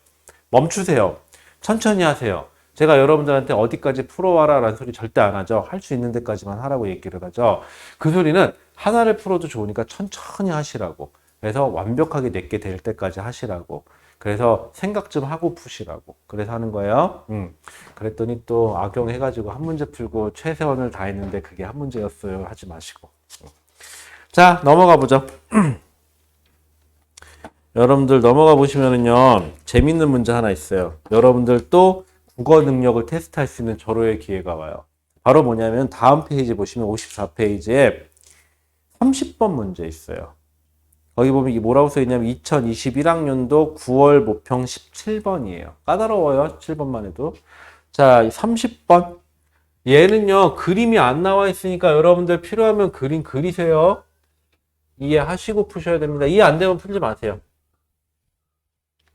멈추세요. 천천히 하세요. 제가 여러분들한테 어디까지 풀어와라 라는 소리 절대 안 하죠. 할 수 있는 데까지만 하라고 얘기를 하죠. 그 소리는 하나를 풀어도 좋으니까 천천히 하시라고. 그래서 완벽하게 내게 될 때까지 하시라고. 그래서 생각 좀 하고 푸시라고. 그래서 하는 거예요. 그랬더니 또 악용해가지고 한 문제 풀고 최선을 다했는데 그게 한 문제였어요. 하지 마시고. 자, 넘어가 보죠. 여러분들 넘어가 보시면은요. 재밌는 문제 하나 있어요. 여러분들 또 국어 능력을 테스트할 수 있는 절호의 기회가 와요. 바로 뭐냐면 다음 페이지 보시면 54페이지에 30번 문제 있어요. 거기 보면 이게 뭐라고 써있냐면 2021학년도 9월 모평 17번이에요. 까다로워요. 7번만 해도. 자, 30번. 얘는요. 그림이 안 나와 있으니까 여러분들 필요하면 그림 그리세요. 이해하시고 푸셔야 됩니다. 이해 안 되면 풀지 마세요.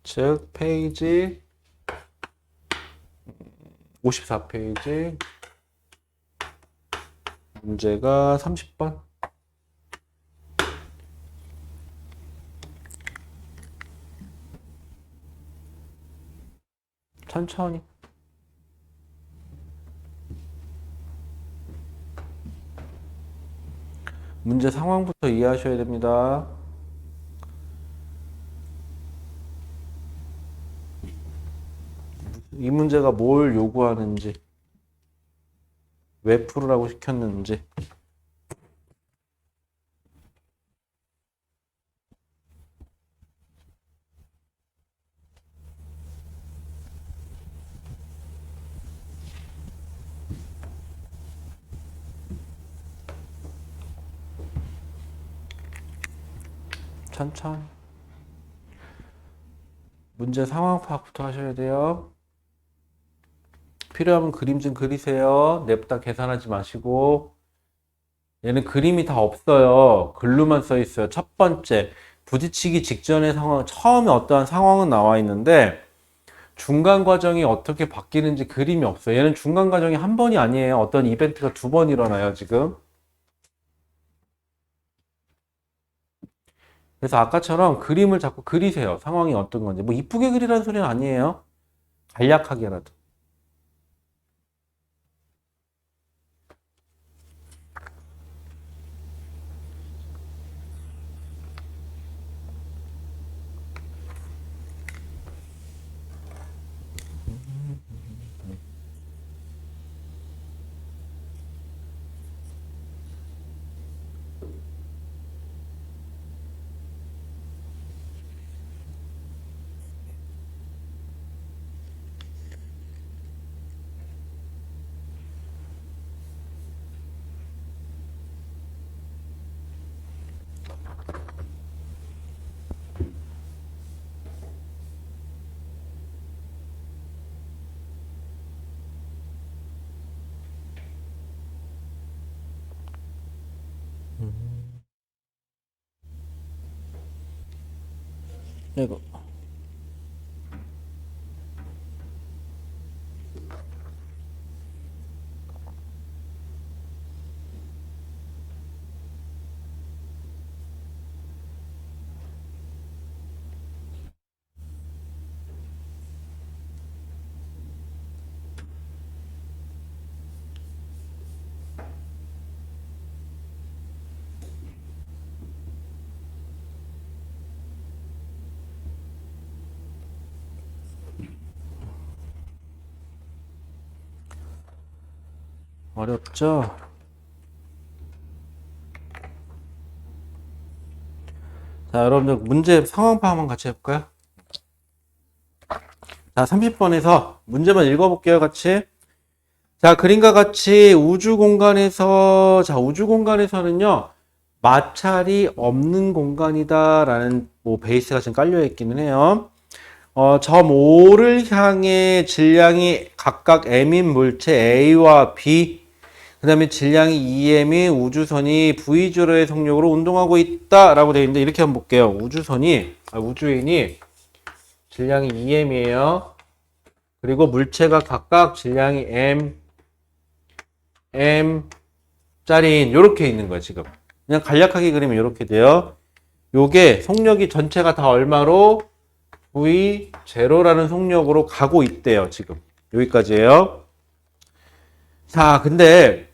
즉 페이지 54페이지 문제가 30번. 천천히. 문제 상황부터 이해하셔야 됩니다. 이 문제가 뭘 요구하는지, 왜 풀으라고 시켰는지. 천천히. 문제 상황 파악부터 하셔야 돼요. 필요하면 그림 좀 그리세요. 냅다 계산하지 마시고. 얘는 그림이 다 없어요. 글로만 써 있어요. 첫 번째, 부딪히기 직전의 상황, 처음에 어떠한 상황은 나와 있는데 중간 과정이 어떻게 바뀌는지 그림이 없어요. 얘는 중간 과정이 한 번이 아니에요. 어떤 이벤트가 두 번 일어나요, 지금. 그래서 아까처럼 그림을 자꾸 그리세요. 상황이 어떤 건지. 뭐 이쁘게 그리라는 소리는 아니에요. 간략하게라도. 이거. 어렵죠? 자, 여러분들 문제 상황 파악 한번 같이 해볼까요? 자, 30번에서 문제만 읽어볼게요, 같이. 자, 그림과 같이 우주 공간에서는요, 마찰이 없는 공간이다라는 뭐 베이스가 지금 깔려 있기는 해요. 점 O를 향해 질량이 각각 M인 물체 A와 B, 그 다음에 질량이 2M인 우주선이 V주로의 속력으로 운동하고 있다라고 되어 있는데, 이렇게 한번 볼게요. 우주인이 질량이 2M이에요. 그리고 물체가 각각 질량이 M짜리인 요렇게 있는 거예요, 지금. 그냥 간략하게 그리면 요렇게 돼요. 요게 속력이 전체가 다 얼마로? V0라는 속력으로 가고 있대요, 지금. 여기까지예요. 자, 근데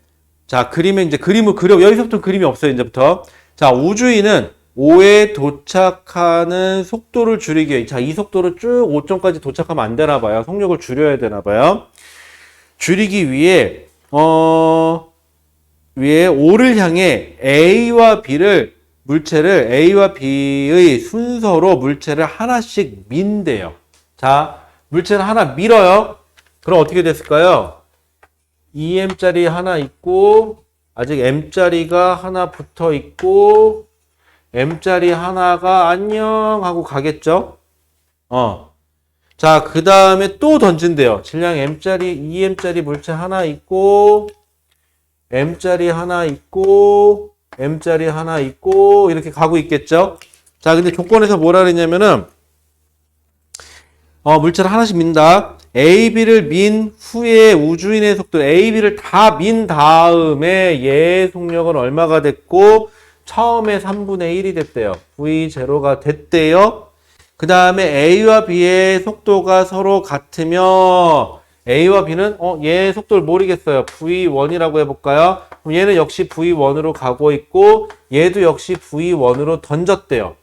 그림에 이제 그림을 그려. 여기서부터 그림이 없어요, 이제부터. 자, 우주인은 O에 도착하는 속도를 줄이기 위해, 자, 이 속도로 쭉 5점까지 도착하면 안 되나 봐요. 속력을 줄여야 되나 봐요. 줄이기 위해 O를 향해 물체를 A와 B의 순서로 물체를 하나씩 민대요. 자, 물체를 하나 밀어요. 그럼 어떻게 됐을까요? 2M짜리 하나 있고, 아직 M짜리가 하나 붙어 있고, M짜리 하나가 안녕 하고 가겠죠? 자, 그 다음에 또 던진대요. 질량 M짜리, 2M짜리 물체 하나 있고, M짜리 하나 있고, M짜리 하나 있고, 이렇게 가고 있겠죠? 자, 근데 조건에서 뭐라 그랬냐면은, 물체를 하나씩 민다. A, B를 민 후에 우주인의 속도, A, B를 다 민 다음에 얘의 속력은 얼마가 됐고, 처음에 3분의 1이 됐대요. V0가 됐대요. 그 다음에 A와 B의 속도가 서로 같으면 A와 B는 얘의 속도를 모르겠어요. V1이라고 해볼까요? 그럼 얘는 역시 V1으로 가고 있고 얘도 역시 V1으로 던졌대요.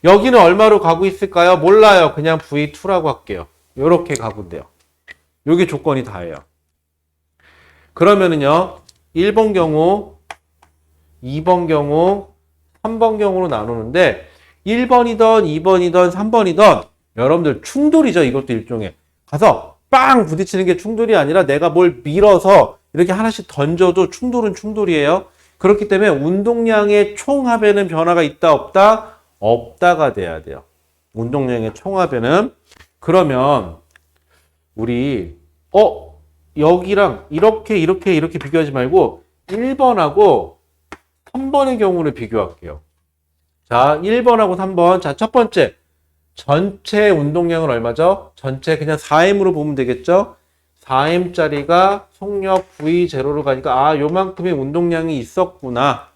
여기는 얼마로 가고 있을까요? 몰라요. 그냥 V2라고 할게요. 요렇게 가고 있대요. 요게 조건이 다예요. 그러면은요. 1번 경우, 2번 경우, 3번 경우로 나누는데 1번이던 2번이던 3번이던 여러분들 충돌이죠. 이것도 일종의. 가서 빵 부딪히는 게 충돌이 아니라 내가 뭘 밀어서 이렇게 하나씩 던져도 충돌은 충돌이에요. 그렇기 때문에 운동량의 총합에는 변화가 있다 없다? 없다가 돼야 돼요. 운동량의 총합에는. 그러면 우리 여기랑 이렇게 비교하지 말고 1번하고 3번의 경우를 비교할게요. 자, 1번하고 3번. 자, 첫 번째. 전체 운동량은 얼마죠? 전체 그냥 4M으로 보면 되겠죠? 4M짜리가 속력 V0로 가니까 아 요만큼의 운동량이 있었구나.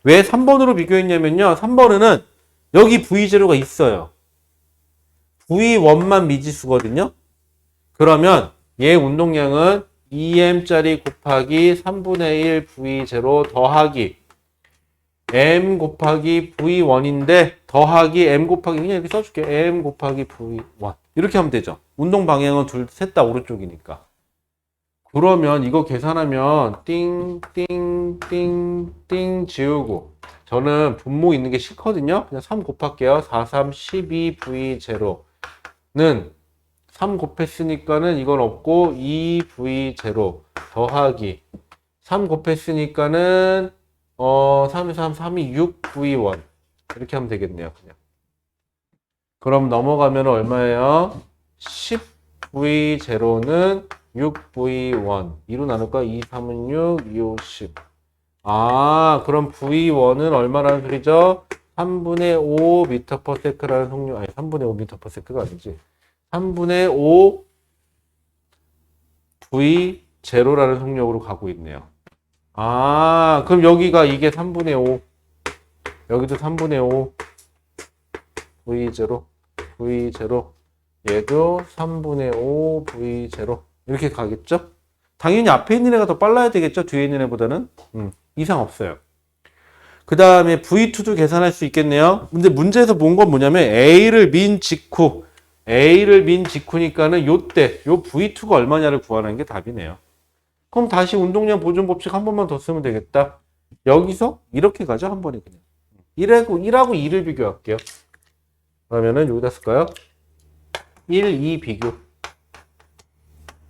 왜 3번으로 비교했냐면요. 3번에는 여기 V0가 있어요. V1만 미지수거든요. 그러면 얘 운동량은 2M짜리 곱하기 3분의 1 V0 더하기 M 곱하기 V1인데 더하기 M 곱하기 그냥 이렇게 써줄게. M 곱하기 V1 이렇게 하면 되죠. 운동 방향은 셋 다 오른쪽이니까. 그러면 이거 계산하면 띵띵띵띵 지우고 저는 분모 있는 게 싫거든요. 그냥 3 곱할게요. 4, 3, 12 V0는 3 곱했으니까는 이건 없고 2 V0 더하기 3 곱했으니까는 3, 3, 3이 6 V1 이렇게 하면 되겠네요. 그냥. 그럼 넘어가면 얼마예요? 10 V0는 6 V1 2로 나눌까? 2, 3은 6, 2, 5, 10. 아, 그럼 V1은 얼마라는 소리죠? 3분의 5 m/s라는 속력, 아니 3분의 5 m/s가 아니지. 3분의 5 V0라는 속력으로 가고 있네요. 아, 그럼 여기가 이게 3분의 5. 여기도 3분의 5. V0. V0. 얘도 3분의 5 V0. 이렇게 가겠죠? 당연히 앞에 있는 애가 더 빨라야 되겠죠? 뒤에 있는 애보다는. 이상 없어요. 그 다음에 V2도 계산할 수 있겠네요. 근데 문제에서 본 건 뭐냐면 A를 민 직후니까는 요때, 요 V2가 얼마냐를 구하는 게 답이네요. 그럼 다시 운동량 보존 법칙 한 번만 더 쓰면 되겠다. 여기서 이렇게 가죠, 한 번에 그냥. 1하고 2를 비교할게요. 그러면은 여기다 쓸까요? 1, 2 비교.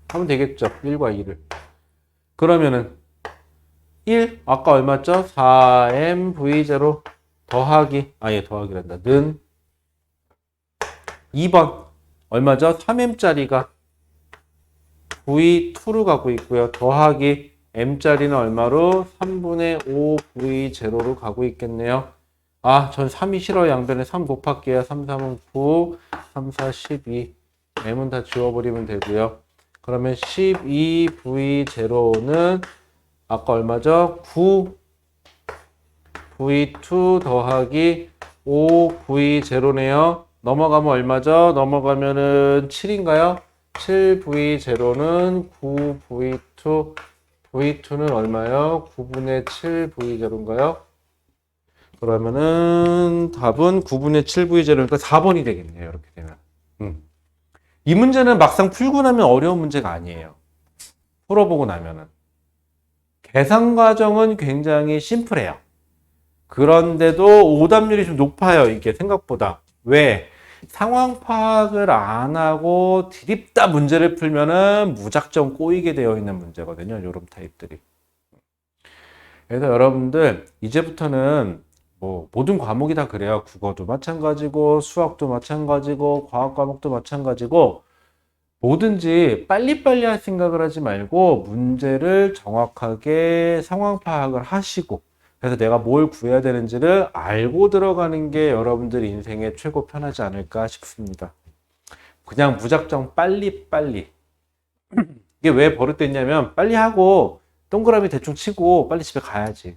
하면 되겠죠, 1과 2를. 그러면은 1, 아까 얼마죠? 4M V0 더하기, 아예 더하기란다. 는 2번 얼마죠? 3M짜리가 V2로 가고 있고요. 더하기 M짜리는 얼마로? 3분의 5 V0로 가고 있겠네요. 아, 전 3이 싫어요. 양변에 3 곱할게요. 3, 3은 9, 3, 4, 12. M은 다 지워버리면 되고요. 그러면 12 V0는 아까 얼마죠? 9 V2 더하기 5 V0네요. 넘어가면 얼마죠? 넘어가면은 7인가요? 7 V0는 9 V2. V2는 얼마요? 9분의 7 V0인가요? 그러면은 답은 9분의 7 V0니까 4번이 되겠네요. 이렇게 되면. 이 문제는 막상 풀고 나면 어려운 문제가 아니에요. 풀어보고 나면은. 계산 과정은 굉장히 심플해요. 그런데도 오답률이 좀 높아요. 이게 생각보다. 왜? 상황 파악을 안 하고 드립다 문제를 풀면은 무작정 꼬이게 되어 있는 문제거든요. 이런 타입들이. 그래서 여러분들 이제부터는 뭐 모든 과목이 다 그래요. 국어도 마찬가지고 수학도 마찬가지고 과학 과목도 마찬가지고 뭐든지 빨리빨리 할 생각을 하지 말고 문제를 정확하게 상황 파악을 하시고 그래서 내가 뭘 구해야 되는지를 알고 들어가는 게 여러분들 인생의 최고 편하지 않을까 싶습니다. 그냥 무작정 빨리빨리. 이게 왜 버릇됐냐면 빨리 하고 동그라미 대충 치고 빨리 집에 가야지.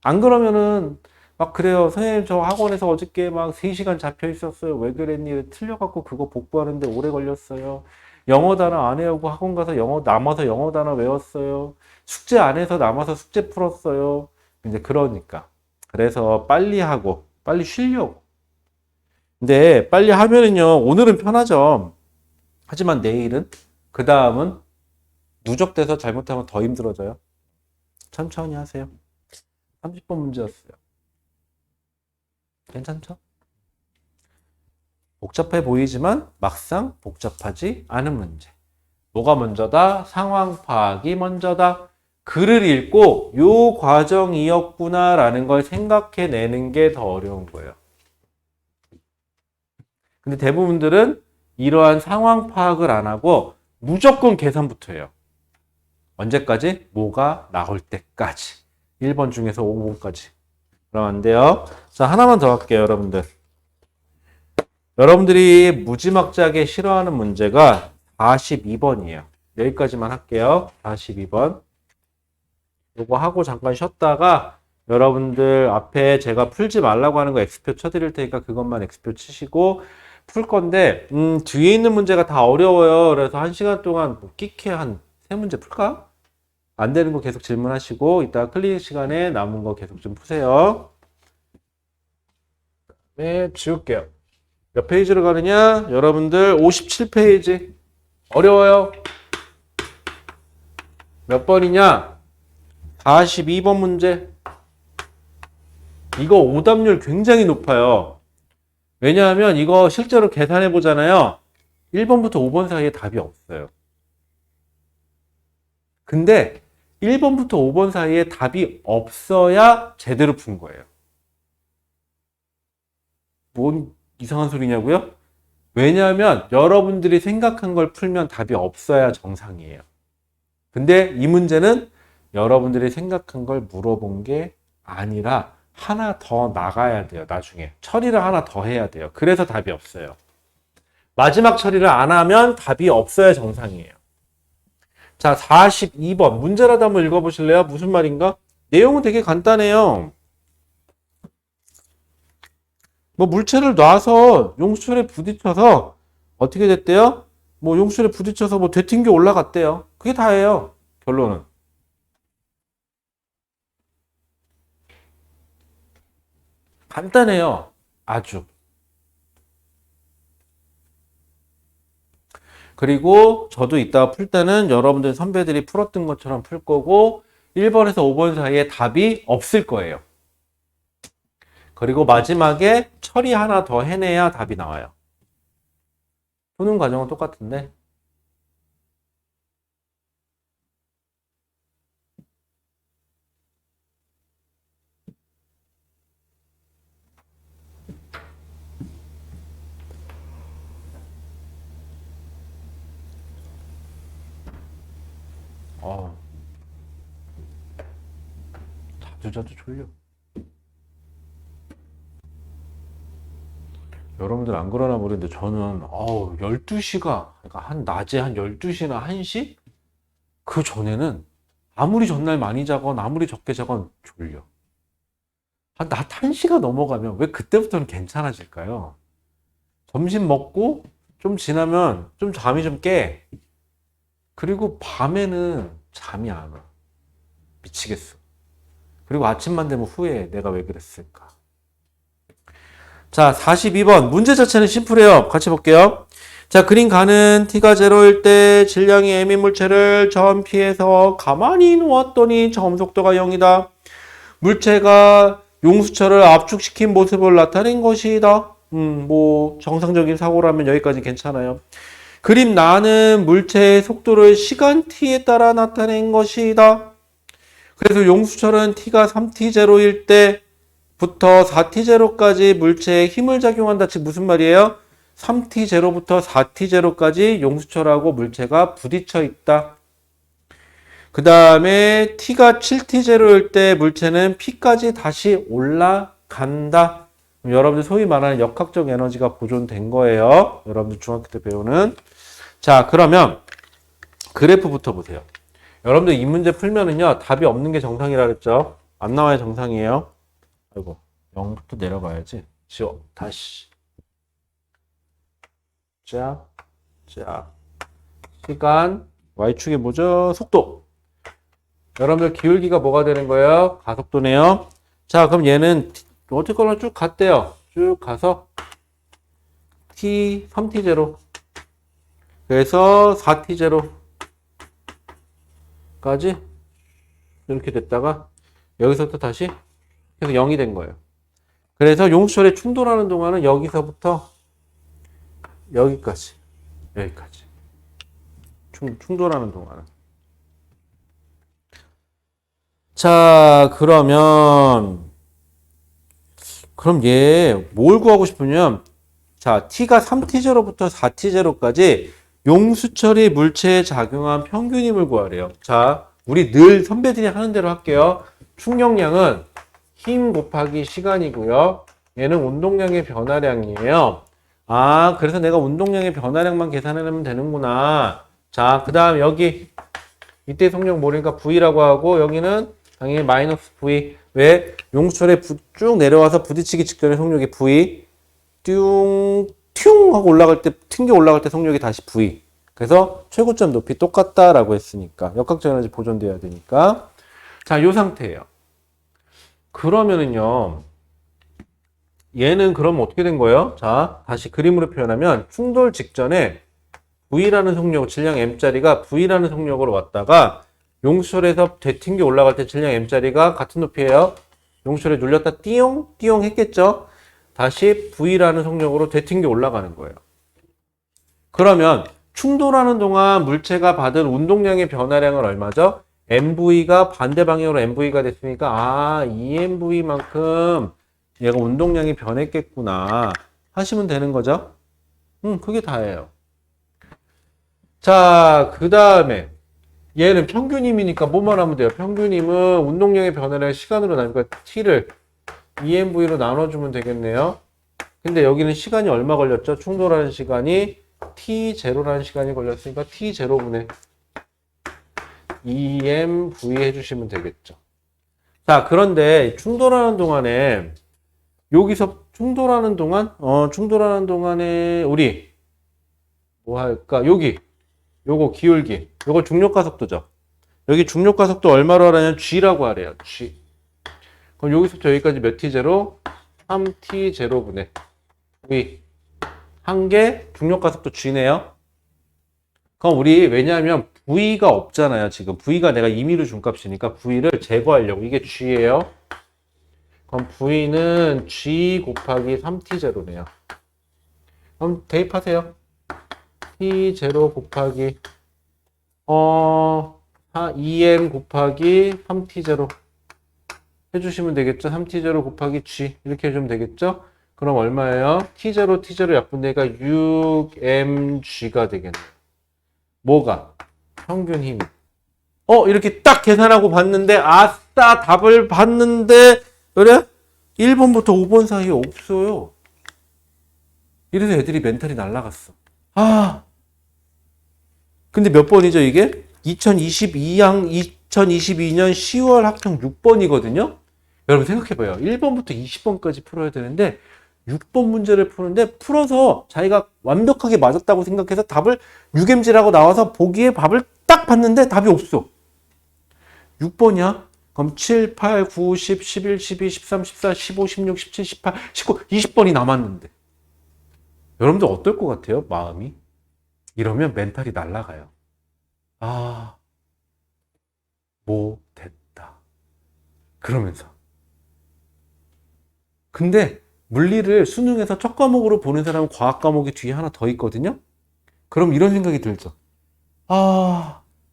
안 그러면은 막 그래요. 선생님 저 학원에서 어저께 막 3시간 잡혀 있었어요. 왜 그랬니? 틀려갖고 그거 복구하는데 오래 걸렸어요. 영어 단어 안 외우고 학원 가서 남아서 영어 단어 외웠어요. 숙제 안 해서 남아서 숙제 풀었어요. 이제 그러니까. 그래서 빨리 하고 빨리 쉬려고. 근데 빨리 하면은요. 오늘은 편하죠. 하지만 내일은 그 다음은 누적돼서 잘못하면 더 힘들어져요. 천천히 하세요. 30번 문제였어요. 괜찮죠? 복잡해 보이지만 막상 복잡하지 않은 문제. 뭐가 먼저다? 상황 파악이 먼저다. 글을 읽고 요 과정이었구나 라는 걸 생각해내는 게 더 어려운 거예요. 근데 대부분들은 이러한 상황 파악을 안 하고 무조건 계산부터 해요. 언제까지? 뭐가 나올 때까지. 1번 중에서 5번까지. 그럼 안 돼요. 자, 하나만 더 할게요, 여러분들. 여러분들이 무지막지하게 싫어하는 문제가 42번이에요. 여기까지만 할게요. 42번. 요거 하고 잠깐 쉬었다가 여러분들 앞에 제가 풀지 말라고 하는 거 X표 쳐드릴 테니까 그것만 X표 치시고 풀 건데 뒤에 있는 문제가 다 어려워요. 그래서 1시간 동안 뭐 끼케 한 3문제 풀까? 안 되는 거 계속 질문하시고 이따 클리닉 시간에 남은 거 계속 좀 푸세요. 네, 지울게요. 몇 페이지로 가느냐? 여러분들 57페이지. 어려워요. 몇 번이냐? 42번 문제. 이거 오답률 굉장히 높아요. 왜냐하면 이거 실제로 계산해 보잖아요. 1번부터 5번 사이에 답이 없어요. 근데 1번부터 5번 사이에 답이 없어야 제대로 푼 거예요. 뭔 이상한 소리냐고요? 왜냐하면 여러분들이 생각한 걸 풀면 답이 없어야 정상이에요. 근데 이 문제는 여러분들이 생각한 걸 물어본 게 아니라 하나 더 나가야 돼요. 나중에 처리를 하나 더 해야 돼요. 그래서 답이 없어요. 마지막 처리를 안 하면 답이 없어야 정상이에요. 자, 42번 문제라도 한번 읽어보실래요? 무슨 말인가? 내용은 되게 간단해요. 뭐 물체를 놔서 용수철에 부딪혀서 어떻게 됐대요? 뭐 용수철에 부딪혀서 뭐 되튕겨 올라갔대요. 그게 다예요. 결론은. 간단해요. 아주. 그리고 저도 이따가 풀 때는 여러분들 선배들이 풀었던 것처럼 풀 거고 1번에서 5번 사이에 답이 없을 거예요. 그리고 마지막에 처리 하나 더 해내야 답이 나와요. 푸는 과정은 똑같은데. 자주 졸려. 여러분들 안 그러나 모르겠는데 저는 12시가 그러니까 한 낮에 한 12시나 1시? 그 전에는 아무리 전날 많이 자건 아무리 적게 자건 졸려. 낮 1시가 넘어가면 왜 그때부터는 괜찮아질까요? 점심 먹고 좀 지나면 좀 잠이 좀 깨. 그리고 밤에는 잠이 안 와. 미치겠어. 그리고 아침만 되면 후회해. 내가 왜 그랬을까? 자, 42번. 문제 자체는 심플해요. 같이 볼게요. 자, 그림 가는 t가 0일 때 질량이 m인 물체를 점 P에서 가만히 놓았더니 점속도가 0이다. 물체가 용수철을 압축시킨 모습을 나타낸 것이다. 뭐 정상적인 사고라면 여기까지 괜찮아요. 그림 나는 물체의 속도를 시간 t에 따라 나타낸 것이다. 그래서 용수철은 t가 3t0일 때부터 4t0까지 물체에 힘을 작용한다. 즉 무슨 말이에요? 3t0부터 4t0까지 용수철하고 물체가 부딪혀 있다. 그 다음에 t가 7t0일 때 물체는 p까지 다시 올라간다. 여러분들 소위 말하는 역학적 에너지가 보존된 거예요. 여러분들 중학교 때 배우는. 자, 그러면 그래프부터 보세요. 여러분들 이 문제 풀면은요, 답이 없는 게 정상이라 그랬죠? 안 나와야 정상이에요. 아이고, 0부터 내려가야지. 지워, 다시. 자, 시간, y축이 뭐죠? 속도. 여러분들 기울기가 뭐가 되는 거예요? 가속도네요. 자, 그럼 얘는 어쨌거나 쭉 갔대요. 쭉 가서 t 3t0 그래서 4t0까지 이렇게 됐다가 여기서부터 다시 계속 0이 된 거예요. 그래서 용수철에 충돌하는 동안은 여기서부터 여기까지 충돌하는 동안은. 자, 그럼 얘 뭘 구하고 싶으면 자, t가 3t0부터 4t0까지 용수철이 물체에 작용한 평균 힘을 구하래요. 자, 우리 늘 선배들이 하는 대로 할게요. 충격량은 힘 곱하기 시간이고요. 얘는 운동량의 변화량이에요. 아, 그래서 내가 운동량의 변화량만 계산하면 되는구나. 자, 그 다음 여기 이때 속력 모르니까 V라고 하고 여기는 당연히 마이너스 V. 왜? 용출에 쭉 내려와서 부딪히기 직전의 속력이 V. 뚱 하고 올라갈 때 튕겨 올라갈 때 속력이 다시 V. 그래서 최고점 높이 똑같다라고 했으니까 역학적 에너지 보존돼야 되니까. 자, 요 상태예요. 그러면은요. 얘는 그럼 어떻게 된 거예요? 자, 다시 그림으로 표현하면 충돌 직전에 V라는 속력, 질량 M짜리가 V라는 속력으로 왔다가 용출에서 되튕겨 올라갈 때 질량 M짜리가 같은 높이에요. 용출에 눌렸다 띠용 했겠죠? 다시 V라는 속력으로 되튕겨 올라가는 거예요. 그러면 충돌하는 동안 물체가 받은 운동량의 변화량은 얼마죠? MV가 반대 방향으로 MV가 됐으니까 아, EMV만큼 얘가 운동량이 변했겠구나 하시면 되는 거죠. 그게 다예요. 자, 그 다음에 얘는 평균임이니까 뭐만 하면 돼요? 평균임은 운동량의 변화량 시간으로 나니까 T를 EMV로 나눠주면 되겠네요. 근데 여기는 시간이 얼마 걸렸죠? 충돌하는 시간이 T0라는 시간이 걸렸으니까 T0분의 EMV 해주시면 되겠죠. 자, 그런데 충돌하는 동안에 여기서 충돌하는 동안에 우리 뭐 할까? 요거 기울기, 요거 중력가속도죠. 여기 중력가속도 얼마로 하냐면 G라고 하래요. G. 그럼 여기서부터 여기까지 몇 T0? 3T0분의 V. 한 개 중력가속도 G네요. 그럼 우리 왜냐하면 V가 없잖아요. 지금 V가 내가 임의로 준 값이니까 V를 제거하려고. 이게 G예요. 그럼 V는 G 곱하기 3T0네요. 그럼 대입하세요. T0 곱하기 2M 곱하기 3T0 해주시면 되겠죠. 3T0 곱하기 G 이렇게 해주면 되겠죠. 그럼 얼마예요? T0 약분되니까 6mg가 되겠네요. 뭐가? 평균 힘이. 이렇게 딱 계산하고 봤는데 아싸 답을 봤는데 그래? 1번부터 5번 사이에 없어요. 이래서 애들이 멘탈이 날라갔어. 근데 몇 번이죠 이게? 2022년 10월 학평 6번이거든요. 여러분 생각해봐요. 1번부터 20번까지 풀어야 되는데 6번 문제를 푸는데 풀어서 자기가 완벽하게 맞았다고 생각해서 답을 6mg라고 나와서 보기에 답을 딱 봤는데 답이 없어. 6번이야? 그럼 7, 8, 9, 10, 11, 12, 13, 14, 15, 16, 17, 18, 19, 20번이 남았는데 여러분들 어떨 것 같아요? 마음이? 이러면 멘탈이 날아가요. 뭐 됐다. 그러면서. 근데 물리를 수능에서 첫 과목으로 보는 사람은 과학 과목이 뒤에 하나 더 있거든요. 그럼 이런 생각이 들죠.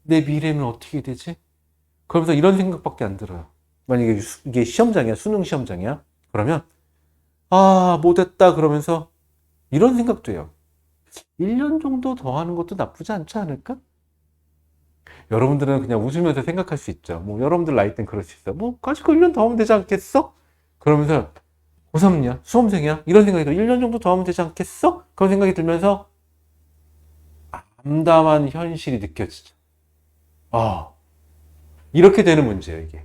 내 미래는 어떻게 되지? 그러면서 이런 생각밖에 안 들어요. 만약에 이게 시험장이야, 수능 시험장이야. 그러면 못했다 그러면서 이런 생각도 해요. 1년 정도 더 하는 것도 나쁘지 않지 않을까? 여러분들은 그냥 웃으면서 생각할 수 있죠. 뭐 여러분들 나이 땐 그럴 수 있어. 뭐 가지고 1년 더 하면 되지 않겠어? 그러면서 고3이야? 수험생이야? 이런 생각이 들어. 1년 정도 더 하면 되지 않겠어? 그런 생각이 들면서 암담한 현실이 느껴지죠. 이렇게 되는 문제예요, 이게.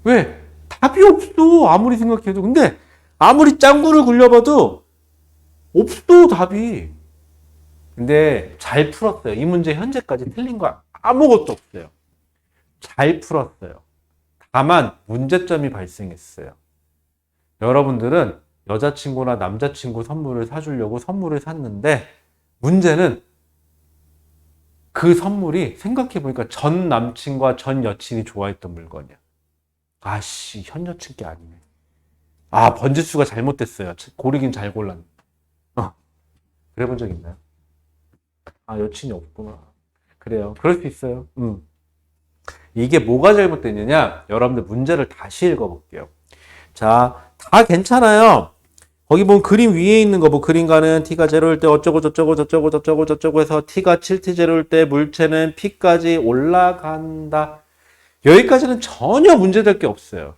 왜? 답이 없어. 아무리 생각해도. 근데 아무리 짱구를 굴려봐도 없어, 답이. 근데 잘 풀었어요. 이 문제 현재까지 틀린 거 아무것도 없어요. 잘 풀었어요. 다만 문제점이 발생했어요. 여러분들은 여자친구나 남자친구 선물을 사주려고 선물을 샀는데 문제는 그 선물이 생각해보니까 전 남친과 전 여친이 좋아했던 물건이야. 현 여친 게 아니네. 번지수가 잘못됐어요. 고르긴 잘 골랐네. 그래 본 적 있나요? 여친이 없구나. 그래요. 그럴 수 있어요. 이게 뭐가 잘못됐느냐? 여러분들 문제를 다시 읽어볼게요. 자, 다 괜찮아요. 거기 보면 그림 위에 있는 거, 그림가는 t가 0일 때 어쩌고 저쩌고 해서 t가 7t 0일 때 물체는 p까지 올라간다. 여기까지는 전혀 문제될 게 없어요.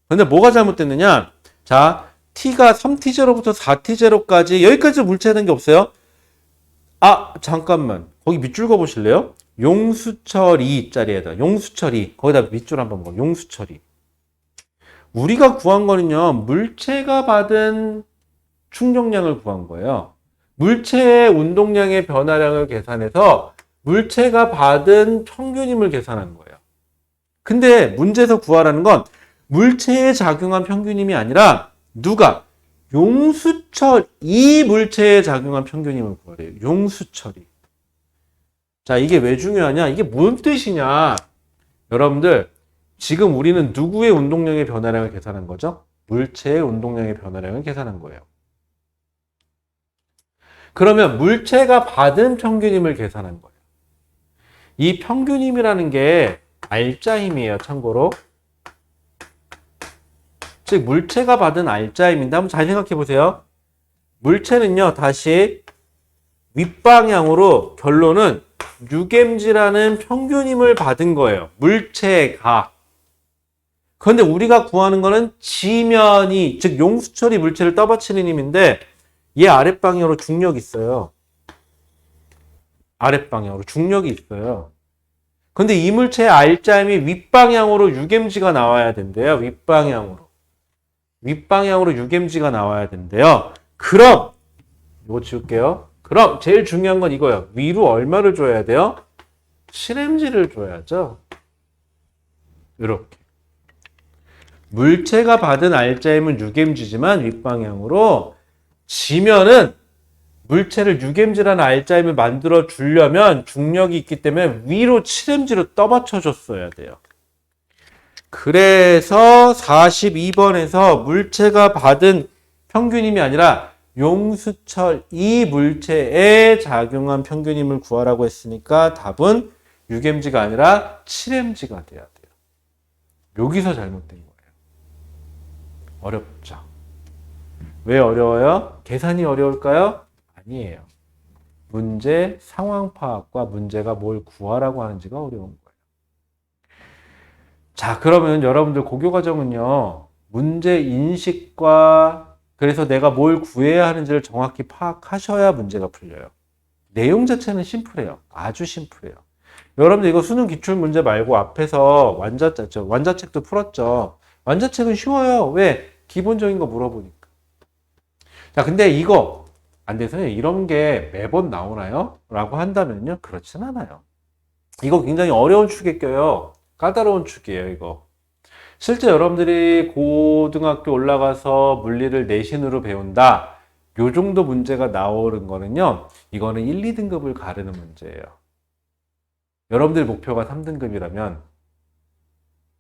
근데 뭐가 잘못됐느냐? 자, t가 3t0부터 4t0까지 여기까지 물체되는 게 없어요. 아, 잠깐만. 거기 밑줄 그어보실래요? 용수철 2짜리에다. 용수철 2. 거기다 밑줄 한번 먹어. 용수철 2. 우리가 구한 거는요. 물체가 받은 충족량을 구한 거예요. 물체의 운동량의 변화량을 계산해서 물체가 받은 평균임을 계산한 거예요. 근데 문제에서 구하라는 건 물체에 작용한 평균임이 아니라 누가? 용수철 2 물체에 작용한 평균임을 구하래요. 용수철이. 자, 이게 왜 중요하냐? 이게 뭔 뜻이냐? 여러분들, 지금 우리는 누구의 운동량의 변화량을 계산한 거죠? 물체의 운동량의 변화량을 계산한 거예요. 그러면 물체가 받은 평균임을 계산한 거예요. 이 평균임이라는 게 알짜힘이에요, 참고로. 즉, 물체가 받은 알짜힘인데 한번 잘 생각해 보세요. 물체는요, 다시 윗방향으로 결론은 유겜지라는 평균임을 받은 거예요. 물체가. 그런데 우리가 구하는 거는 지면이, 즉 용수철이 물체를 떠받치는 힘인데 얘 아랫방향으로 중력이 있어요. 아랫방향으로 중력이 있어요. 근데 이 물체의 알짜힘이 윗방향으로 유겜지가 나와야 된대요. 윗방향으로 유겜지가 나와야 된대요. 그럼 이거 지울게요. 그럼 제일 중요한 건 이거예요. 위로 얼마를 줘야 돼요? 7mg를 줘야죠. 이렇게. 물체가 받은 알짜힘은 유겜지지만 윗방향으로, 지면은 물체를 유겜지라는 알짜힘을 만들어 주려면 중력이 있기 때문에 위로 7mg로 떠받쳐 줬어야 돼요. 그래서 42번에서 물체가 받은 평균임이 아니라 용수철 2 물체에 작용한 평균임을 구하라고 했으니까 답은 유겜지가 아니라 7mg가 돼야 돼요. 여기서 잘못된 거예요. 어렵죠? 왜 어려워요? 계산이 어려울까요? 아니에요. 문제 상황 파악과 문제가 뭘 구하라고 하는지가 어려운 거예요. 자, 그러면 여러분들 고교 과정은요, 문제 인식과 그래서 내가 뭘 구해야 하는지를 정확히 파악하셔야 문제가 풀려요. 내용 자체는 심플해요. 아주 심플해요. 여러분들 이거 수능 기출 문제 말고 앞에서 완자책도 풀었죠. 완자책은 쉬워요. 왜? 기본적인 거 물어보니까. 자, 근데 이거 안 돼서요. 이런 게 매번 나오나요? 라고 한다면요. 그렇진 않아요. 이거 굉장히 어려운 축에 껴요. 까다로운 축이에요, 이거. 실제 여러분들이 고등학교 올라가서 물리를 내신으로 배운다. 요 정도 문제가 나오는 거는요. 이거는 1, 2등급을 가르는 문제예요. 여러분들 목표가 3등급이라면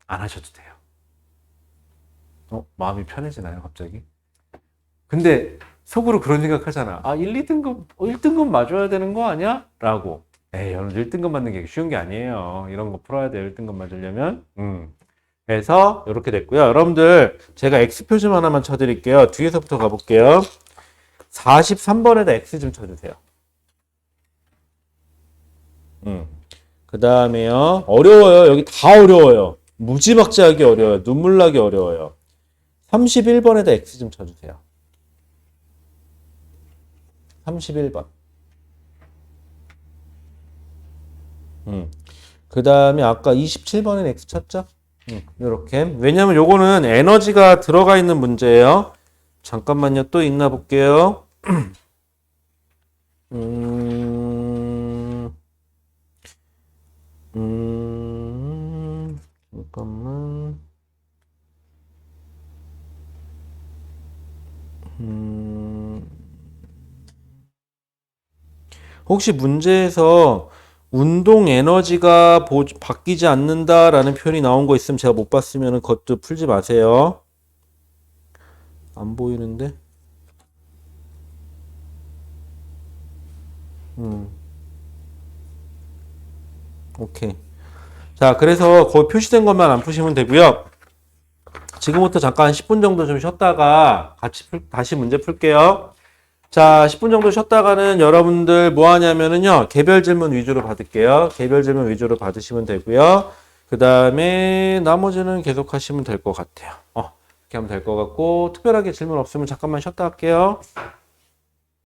안 하셔도 돼요. 마음이 편해지나요, 갑자기? 근데 속으로 그런 생각 하잖아. 아, 1, 2등급, 1등급 맞아야 되는 거 아니야? 라고. 에이, 여러분 1등급 맞는 게 쉬운 게 아니에요. 이런 거 풀어야 돼요, 1등급 맞으려면. 그래서 이렇게 됐고요. 여러분들 제가 X표준 하나만 쳐드릴게요. 뒤에서부터 가볼게요. 43번에다 X 좀 쳐주세요. 그 다음에요. 어려워요. 여기 다 어려워요. 무지막지하게 어려워요. 눈물 나게 어려워요. 31번에다 X 좀 쳐주세요. 31번. 그 다음에 아까 27번엔 X 쳤죠? 이렇게. 왜냐면 요거는 에너지가 들어가 있는 문제예요. 잠깐만요. 또 있나 볼게요. 잠깐만. 혹시 문제에서 운동 에너지가 바뀌지 않는다라는 표현이 나온 거 있으면 제가 못 봤으면 그것도 풀지 마세요. 안 보이는데? 오케이. 자, 그래서 거기 표시된 것만 안 푸시면 되고요. 지금부터 잠깐 10분 정도 좀 쉬었다가 다시 문제 풀게요. 자, 10분 정도 쉬었다가는 여러분들 뭐 하냐면은요, 개별 질문 위주로 받을게요. 개별 질문 위주로 받으시면 되고요. 그 다음에 나머지는 계속 하시면 될 것 같아요. 그렇게 하면 될 것 같고 특별하게 질문 없으면 잠깐만 쉬었다 할게요.